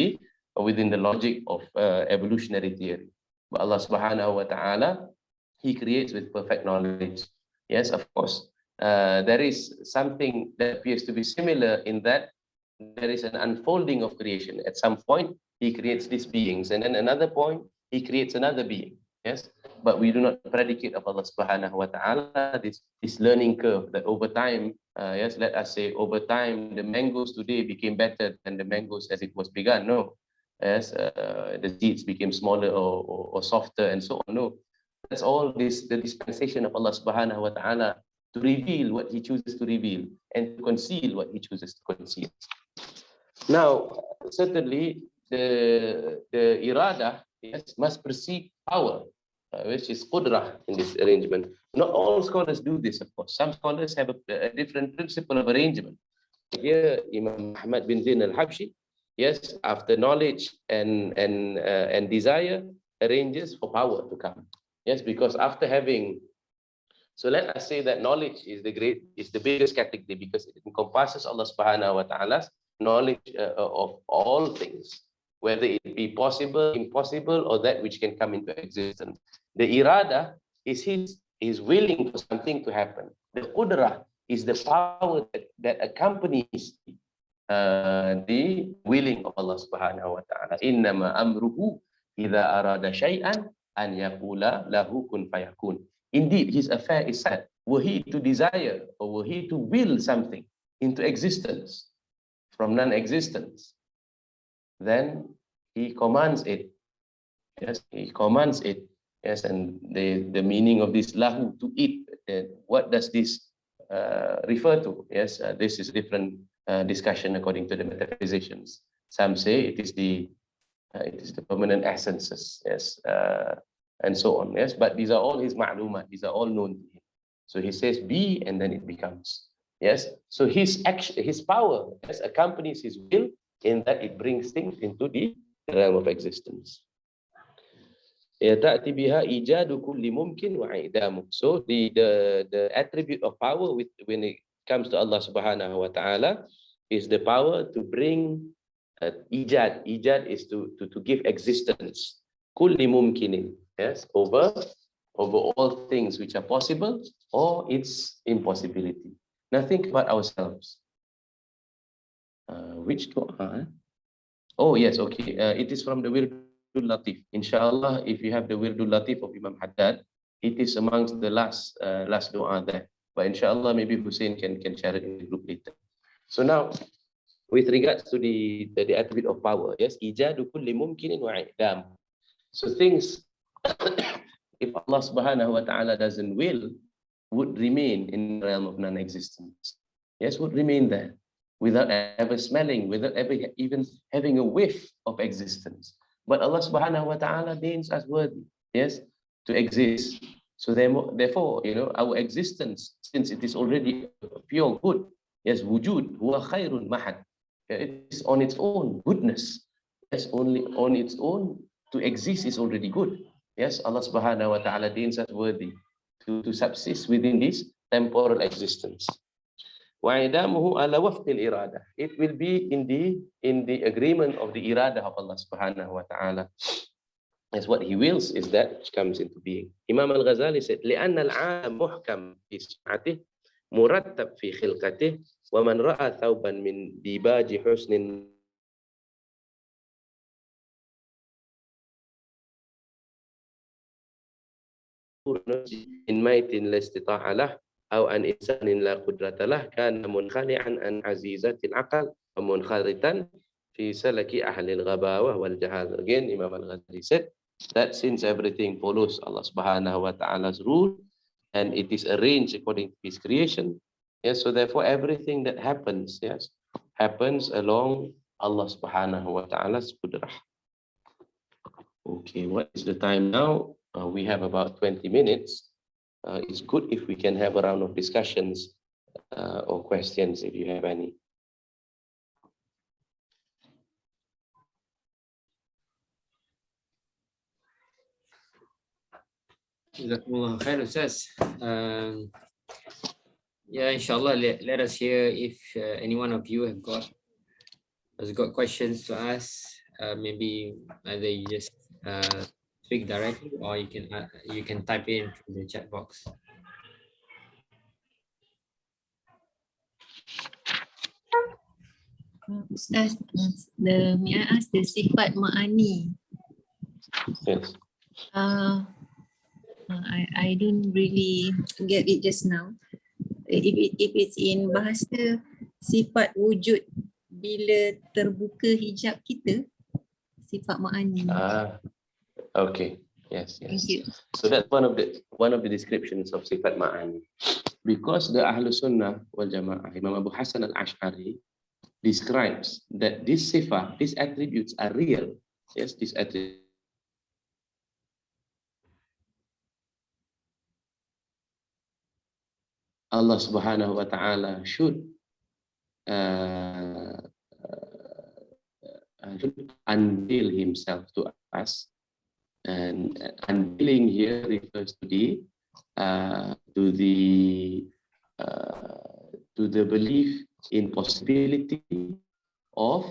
the logic of evolutionary theory. But Allah subhanahu wa ta'ala, he creates with perfect knowledge. Yes, of course, there is something that appears to be similar in that there is an unfolding of creation. At some point, he creates these beings, and then another point, he creates another being. Yes, but we do not predicate of Allah subhanahu wa ta'ala this learning curve that over time, yes, let us say over time, the mangoes today became better than the mangoes as it was begun. No, yes, the seeds became smaller or softer and so on. No, that's all the dispensation of Allah subhanahu wa ta'ala to reveal what he chooses to reveal and to conceal what he chooses to conceal. Now, certainly the irada, yes, must precede power, which is qudrah in this arrangement. Not all scholars do this, of course. Some scholars have a different principle of arrangement. Here, Imam Ahmad bin Zein al-Habsyi, yes, after knowledge and desire, arranges for power to come. Yes, because after having, so let us say that knowledge is the biggest category, because it encompasses Allah subhanahu wa ta'ala's knowledge of all things, whether it be possible, impossible, or that which can come into existence. The irada is his willing for something to happen. The qudrah is the power that accompanies the willing of Allah subhanahu wa ta'ala. Innama amruhu idha arada shay'an an yaqula lahu kun fayakun. Indeed, his affair is set. Were he to desire or were he to will something into existence from non-existence, then he commands it. Yes, he commands it. Yes, and the meaning of this lahu, to eat, what does this refer to? Yes, this is different discussion according to the metaphysicians. Some say it is the permanent essences. Yes, and so on. Yes, but these are all his ma'lumat. These are all known to him. So he says be, and then it becomes. Yes, so his action, his power, yes, accompanies his will in that it brings things into the realm of existence. So the attribute of power when it comes to Allah subhanahu wa ta'ala is the power to bring Ijad is to give existence. Kulli mumkinin, yes, over all things which are possible or its impossibility. Now think about ourselves. Which dua? Oh yes, okay. It is from the Wirdul Latif. Inshallah, if you have the Wirdul Latif of Imam Haddad, it is amongst the last dua there. But inshallah, maybe Hussein can share it in the group later. So now, with regards to the attribute of power, yes, ijadu kulli mumkinin wa i'dam. So things, if Allah subhanahu wa ta'ala doesn't will, would remain in the realm of non-existence. Yes, would remain there without ever smelling, without ever even having a whiff of existence. But Allah subhanahu wa ta'ala deems us worthy, yes, to exist. So therefore, our existence, since it is already pure good, yes, wujud, huwa khairun mahad. It is on its own goodness. Yes, only on its own to exist is already good. Yes, Allah subhanahu wa ta'ala deems us worthy to subsist within this temporal existence. وَعِدَامُهُ عَلَى وَفْقِ الْإِرَادَةِ. It will be in the agreement of the irada of Allah subhanahu wa ta'ala. As what He wills is that which comes into being. Imam al-Ghazali said, لِأَنَّ الْعَالَمَ مُحْكَمْ فِي صِفَاتِهِ مُرَتَّبْ فِي خِلْقَتِهِ وَمَنْ رَأَى ثَوْبًا مِنْ دِيبَاجِ حُسْنٍ إن ميت لا استطاع له أو عن إنسان لا قدرة له كان منخلعا عن عزيزة العقل ومنخرطا في سلك أهل الغباوة والجهال. Again, Imam al-Ghazali said that since everything follows Allah subhanahu wa ta'ala's rule and it is arranged according to His creation, yes, so therefore everything that happens, yes, happens along Allah subhanahu wa ta'ala's qudrah. Okay, what is the time now? We have about 20 minutes. It's good if we can have a round of discussions or questions if you have any. Jazakumullah khair, Ustaz. Yeah, inshallah, let us hear if any one of you has got questions to ask. Maybe either you just speak directly or you can type in through the chat box. Ustaz, may I ask the sifat ma'ani? Yes. I don't really get it just now. If it's in bahasa sifat wujud bila terbuka hijab kita, sifat ma'ani. Okay. Yes. Thank you. So that's one of the descriptions of sifat ma'ani. Because the Ahlus Sunnah wal Jami'ah, Imam Abu Hasan al-Ash'ari describes that these attributes are real. Yes, these attributes. Allah subhanahu wa ta'ala should unveil Himself to us. And unveiling here refers to the belief in possibility of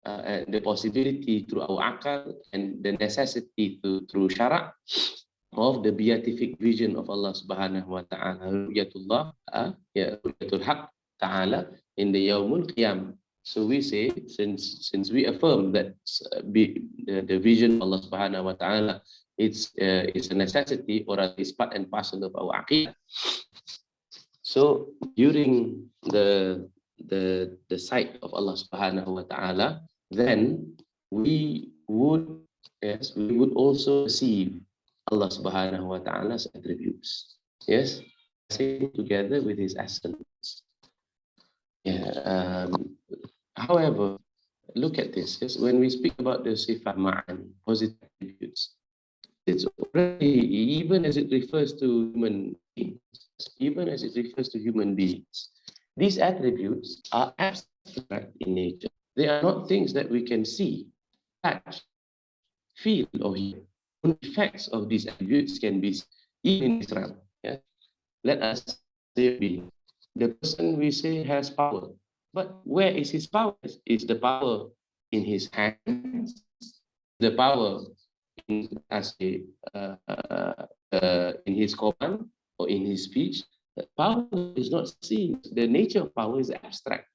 the possibility through our akal and the necessity through syara' of the beatific vision of Allah subhanahu wa ta'ala, ru'yatullah, ru'yatul haq ta'ala in the yawmul qiyam. So we say, since we affirm that the vision of Allah subhanahu wa ta'ala it's a necessity or is part and parcel of our aqeedah. So during the sight of Allah subhanahu wa ta'ala, then we would also perceive Allah subhanahu wa ta'ala's attributes. Yes, together with His essence. Yeah. However, look at this. Yes, when we speak about the sifat ma'ani, positive attributes, it's already, even as it refers to human beings, these attributes are abstract in nature. They are not things that we can see, touch, feel, or hear. The effects of these attributes can be even in this realm. Yeah? Let us say the person we say has power. But where is his power? Is the power in his hands, the power in, in his command or in his speech. Power is not seen. The nature of power is abstract.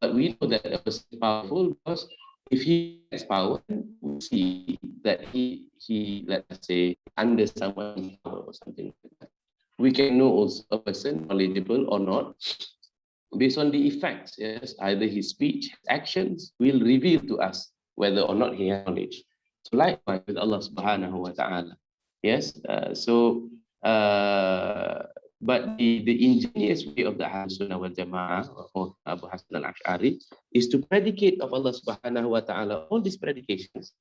But we know that a person is powerful because if he has power, we see that he let's say, under someone's power or something like that. We can know also a person knowledgeable or not based on the effects. Yes, either his speech, his actions will reveal to us whether or not he has knowledge. So likewise with Allah subhanahu wa ta'ala. Yes, but the ingenious way of the Ahlul Sunnah wal Jami'ah or Abu Hasan al-Ash'ari is to predicate of Allah subhanahu wa ta'ala all these predications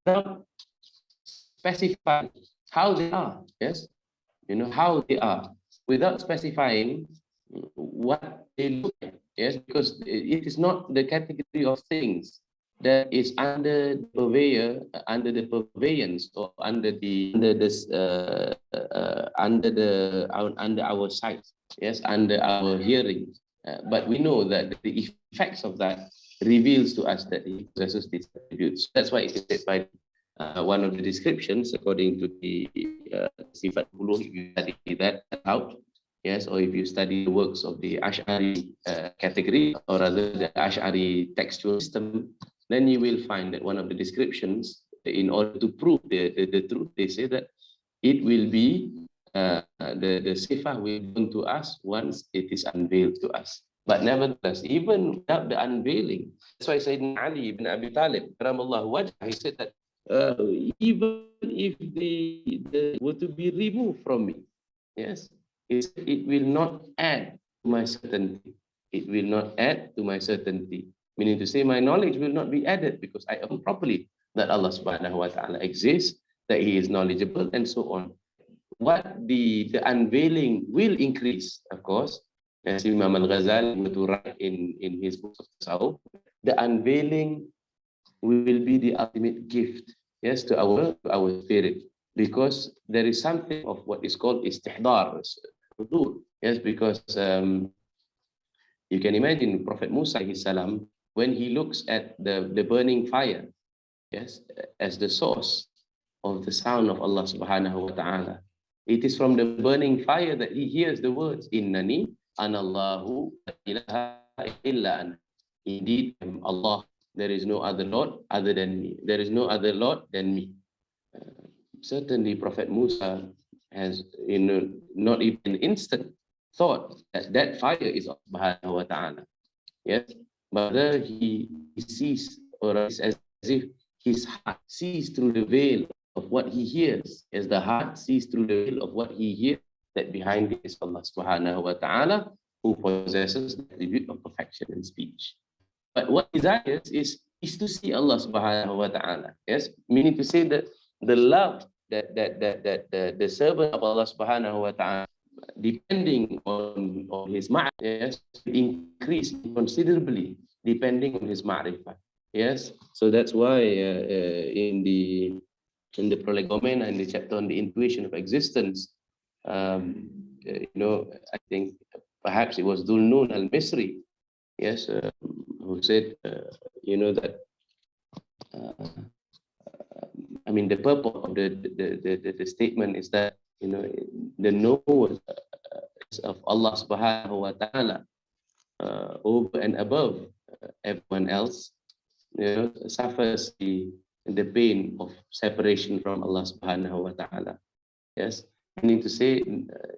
without specifying how they are. Yes, how they are without specifying what they look like. Yes, because it is not the category of things that is under the purveyor, under the purveyance, or under our sight. Yes, under our hearing. But we know that the effects of that reveals to us that he possesses these attributes. That's why it is said by one of the descriptions, according to the Sifat Buluh, if you study that out, yes, or if you study the works of the Ash'ari category, or rather the Ash'ari textual system, then you will find that one of the descriptions, in order to prove the truth, they say that it will be, the sifah will be known to us once it is unveiled to us. But nevertheless, even without the unveiling, that's why Sayyidina Ali ibn Abi Talib, karamallahu wajhah, he said that even if they were to be removed from me, yes, it will not add to my certainty. It will not add to my certainty. Meaning to say, my knowledge will not be added because I affirm properly that Allah subhanahu wa ta'ala exists, that He is knowledgeable, and so on. What the unveiling will increase, of course, as Imam al-Ghazali would write in his book of Tasawwuf, the unveiling will be the ultimate gift, yes, to our spirit, because there is something of what is called istihdar, yes, because you can imagine Prophet Musa salam, when he looks at the burning fire, yes, as the source of the sound of Allah subhanahu wa ta'ala. It is from the burning fire that he hears the words, Innani anallahu ilaha illa ana. Indeed, I am Allah. There is no other Lord other than me. There is no other Lord than me. Certainly, Prophet Musa has, not even an instant thought that fire is Allah subhanahu wa ta'ala. Yes, but he sees, or it's as if his heart sees through the veil of what he hears, as the heart sees through the veil of what he hears, that behind it is Allah subhanahu wa ta'ala, who possesses the attribute of perfection in speech. But what he desires is to see Allah subhanahu wa ta'ala. Yes, meaning to say that the love that the servant of Allah subhanahu wa ta'ala, depending on his ma'rifah, yes, increase considerably depending on his ma'rifah. Yes, so that's why in the prolegomena, in the chapter on the intuition of existence, I think perhaps it was Dhul Nun al-Misri, yes, who said, that the purpose of the statement is that, the knowledge of Allah subhanahu wa ta'ala over and above everyone else, suffers the pain of separation from Allah subhanahu wa ta'ala. Yes, meaning to say,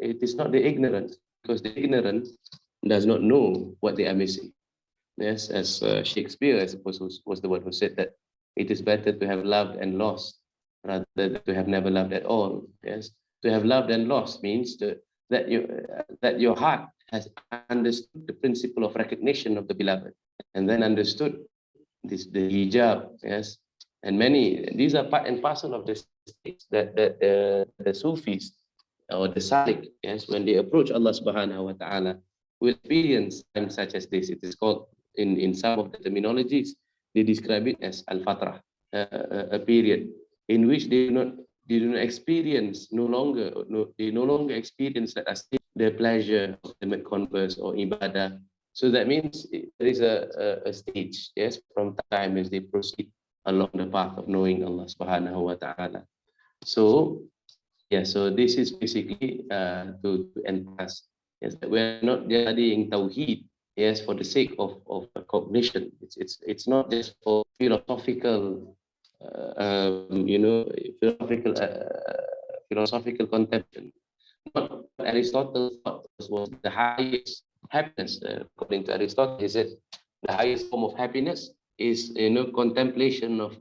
it is not the ignorant, because the ignorant does not know what they are missing. Yes, as Shakespeare, I suppose, was the one who said that it is better to have loved and lost rather than to have never loved at all. Yes, to have loved and lost means that your heart has understood the principle of recognition of the beloved, and then understood the hijab. Yes, and these are part and parcel of the states that the Sufis or the Salik, yes, when they approach Allah subhanahu wa ta'ala, will experience times such as this. It is called, in some of the terminologies, they describe it as al-fatrah, a period in which they do not experience, they no longer experience, let us say, the pleasure of the converse or ibadah, So that means there is a stage, yes, from time as they proceed along the path of knowing Allah subhanahu wa ta'ala. So, yeah, so this is basically to enhance, yes, that we're not studying Tawheed, yes, for the sake of cognition. It's not just for philosophical, philosophical contemplation. What Aristotle thought was the highest happiness. According to Aristotle, he said the highest form of happiness is contemplation of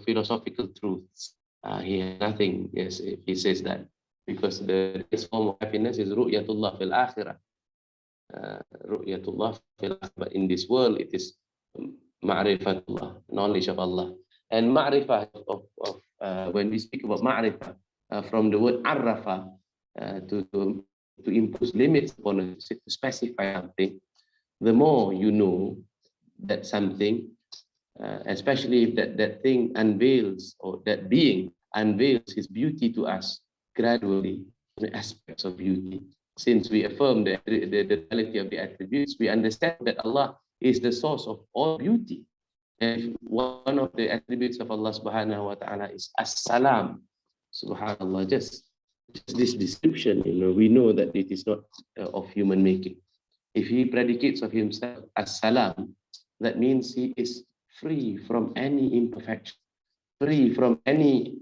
philosophical truths. He has nothing, yes, if he says that, because the highest form of happiness is ru'yatullah fil akhirah. Ru'yatullah fil akhirah. But in this world, it is ma'rifatullah, knowledge of Allah. And ma'rifah when we speak about ma'rifah, from the word arrafa, to impose limits upon it, to specify something. The more you know that something, especially if that thing unveils, or that being unveils his beauty to us gradually, the aspects of beauty. Since we affirm the reality of the attributes, we understand that Allah is the source of all beauty. And one of the attributes of Allah subhanahu wa ta'ala is as-salam. Subhanallah, just this description, we know that it is not of human making. If he predicates of himself as-salam, that means he is free from any imperfection, free from any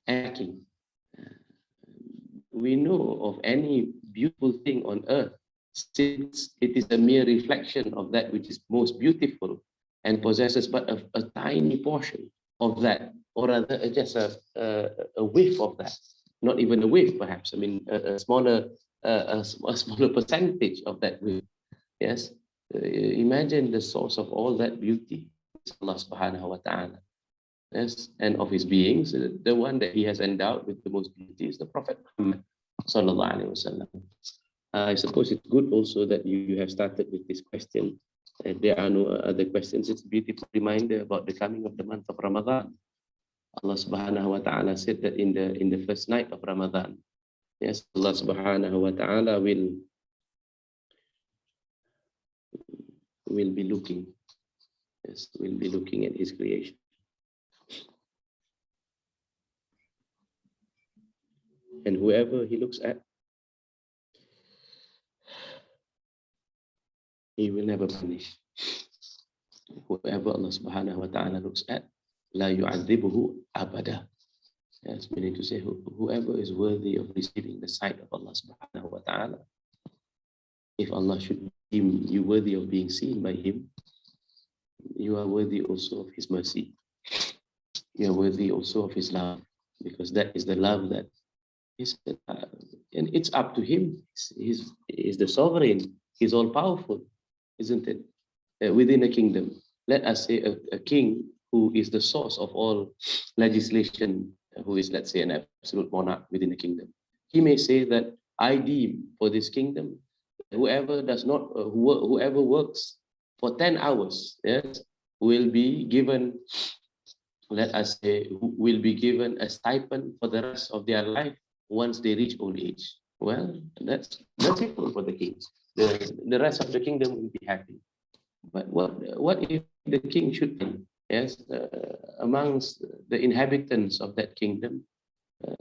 lacking. We know of any beautiful thing on earth, since it is a mere reflection of that which is most beautiful and possesses but a tiny portion of that, or rather just a whiff of that, not even a whiff perhaps, I mean a smaller percentage of that whiff. Yes, imagine the source of all that beauty is Allah subhanahu wa ta'ala. Yes, and of his beings, the one that he has endowed with the most beauty is the Prophet Muhammad sallallahu alaihi wasallam. I suppose it's good also that you have started with this question. If there are no other questions, it's a beautiful reminder about the coming of the month of Ramadan. Allah subhanahu wa ta'ala said that in the first night of Ramadan, yes, Allah subhanahu wa ta'ala will be looking, yes, will be looking at his creation. And whoever he looks at, he will never punish. Whoever Allah subhanahu wa ta'ala looks at, la yu'adhibuhu abada. Yes, meaning to say, whoever is worthy of receiving the sight of Allah subhanahu wa ta'ala, if Allah should deem you worthy of being seen by him, you are worthy also of his mercy. You are worthy also of his love, because that is the love that is, and it's up to him. He's the sovereign, he's all powerful, isn't it? Within a kingdom, let us say a king who is the source of all legislation, who is, let's say, an absolute monarch within a kingdom. He may say that I deem for this kingdom, whoever works for 10 hours, yes, will be given, let us say, will be given a stipend for the rest of their life once they reach old age. Well, that's equal for the kings. The rest of the kingdom will be happy. But what if the king should be, yes, amongst the inhabitants of that kingdom,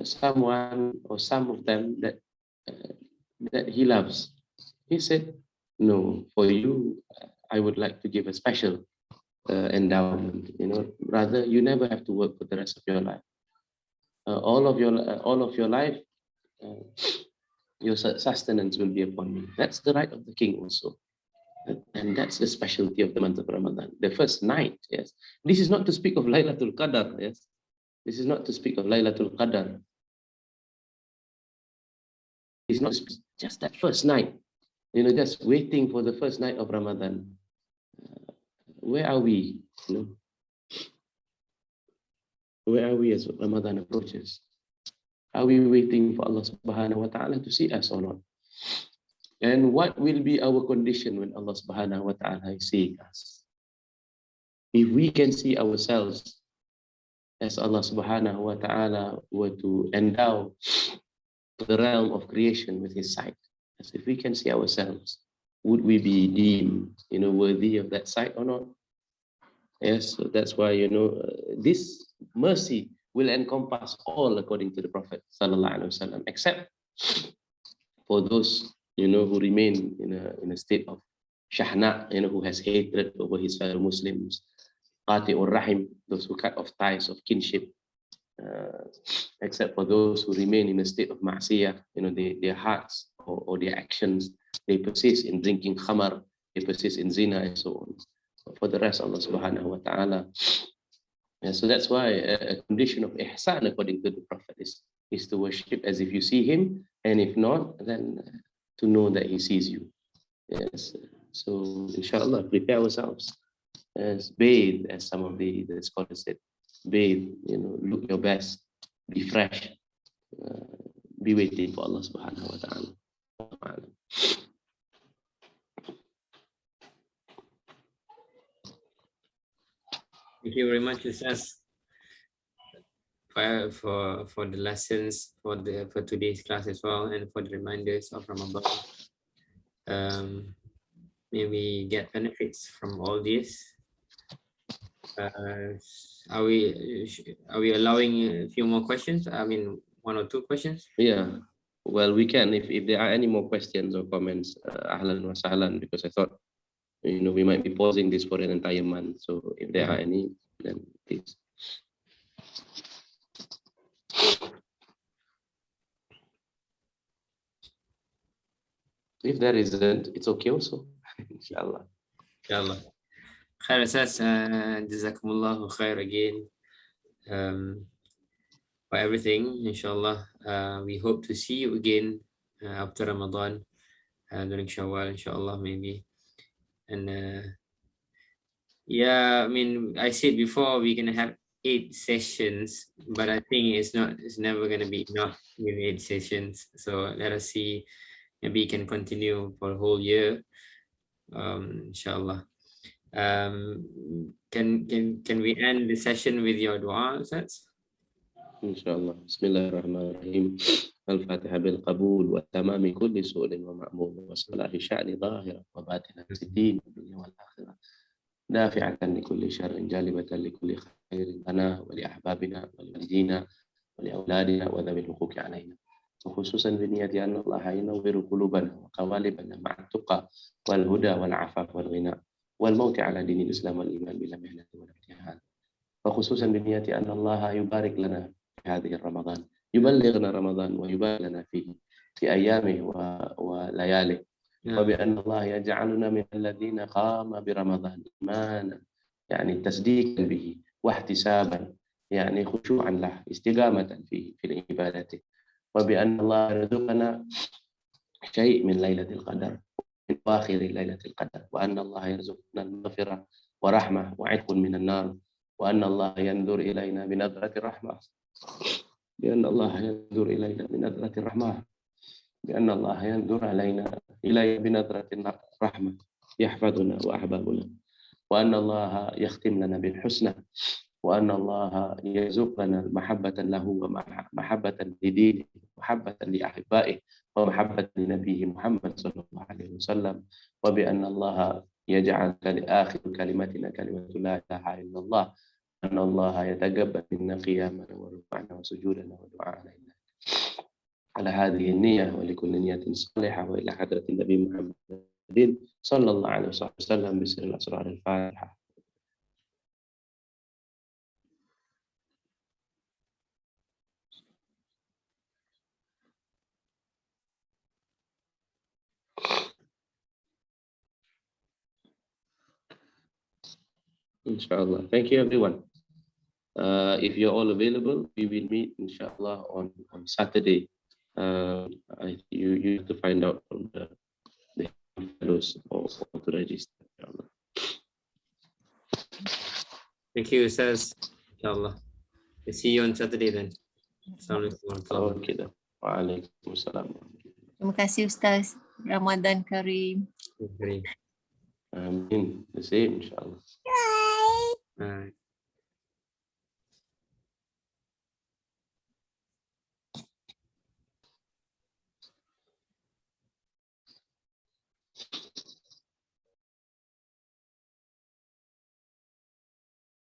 someone or some of them that he loves? He said, no, for you, I would like to give a special endowment. Rather, you never have to work for the rest of your life. All of your life, your sustenance will be upon me. That's the right of the king also. And that's the specialty of the month of Ramadan. The first night, yes. This is not to speak of Laylatul Qadr, yes. This is not to speak of Laylatul Qadr. It's not just that first night, just waiting for the first night of Ramadan. Where are we? Where are we as Ramadan approaches? Are we waiting for Allah subhanahu wa ta'ala to see us or not? And what will be our condition when Allah subhanahu wa ta'ala is seeing us? If we can see ourselves as Allah subhanahu wa ta'ala were to endow the realm of creation with his sight, as if we can see ourselves, would we be deemed, worthy of that sight or not? Yes, so that's why, this mercy will encompass all according to the Prophet sallallahu alaihi wasallam, except for those, who remain in a state of shahna, who has hatred over his fellow Muslims, qati'ur rahim, those who cut off ties of kinship, except for those who remain in a state of ma'siyah, their hearts or their actions, they persist in drinking khamar, they persist in zina and so on. For the rest, Allah subhanahu wa ta'ala. And so that's why a condition of ihsan according to the Prophet is to worship as if you see him, and if not, then to know that he sees you. Yes. So inshallah, prepare ourselves, as bathe, as some of the scholars said, bathe, look your best, be fresh, be waiting for Allah subhanahu wa ta'ala. Thank you very much, Ustaz, for the lessons, for today's class as well, and for the reminders of Ramadan. May we get benefits from all this. Are we allowing a few more questions? I mean, 1 or 2 questions? Yeah, well, we can, if there are any more questions or comments, ahlan wa sahlan, because I thought, we might be pausing this for an entire month. So if there are any, then please. If there isn't, it's okay also. Inshallah. Inshallah. Khair Ustaz, Jazakumullahu khair again for everything. Inshallah, we hope to see you again after Ramadan, during Shawwal, inshallah, maybe. And yeah, I mean, I said before we're gonna have 8 sessions, but I think it's never gonna be enough with 8 sessions. So let us see, maybe we can continue for a whole year, inshallah. Can we end the session with your dua, Ustaz? Inshallah. Bismillahirrahmanirrahim. Al-Fatiha bil qabul wa tamami kulli su'lin wa ma'mul wa salahi sya'ni zahira wa batina siddin dunya wal akhirah. Dafi'atan li kulli syarrin jalibatan li kulli khairin lana wa li ahbabina wa li walidina wa li auladina wa dhabil huquqi alaina. Khususan bi niyati anna Allah yunawwiru qulubana wa qawalibana ma'a tuqa wal huda wal afaf wal ghina wal mauti ala dinil islam wal iman bila mihnati wal imtihan. وخصوصا بنية أن الله يبارك لنا في هذه رمضان، يبلغنا رمضان ويبارك لنا فيه في أيامه ولياله، وبأن الله يجعلنا من الذين قام برمضان إيمانا، يعني تصديقا به واحتسابا، يعني خشوعا له، استقامة فيه في عبادته، وبأن الله يرزقنا شيء من ليلة القدر، من آخر ليلة القدر، وأن الله يرزقنا المغفرة ورحمة وعتق من النار، وأن الله ينظر إلينا بنظرة الرحمة، بأن الله ينظر إلينا بنظرة الرحمة، بأن الله ينظر إلينا بنظرة الرحمة، يحفظنا وأحبابنا، وأن الله يختم لنا بالحسنى، وأن الله يرزقنا محبة له ومحبة لدينه، محبة لأحبائه، ومحبة لنبيه محمد صلى الله عليه وسلم، وبأن الله يجعل آخر كلمتنا كلمة لا إله إلا الله، أن الله يتقبل منا قيامنا وركوعنا وسجودنا ودعاءنا على هذه النية ولكل نية صالحة، وإلى حضرة النبي محمد صلى الله عليه وسلم بسر الأسرار الفاتحة. Inshallah. Thank you, everyone. If you're all available, we will meet, inshallah, on Saturday. You have to find out from the fellows or to register. Inshallah. Thank you, Ustaz. Inshallah. We'll see you on Saturday then. Assalamualaikum. Okay, then. Waalaikumsalam. Terima kasih Ustaz. Ramadan Karim. Great. The same, inshallah. All right.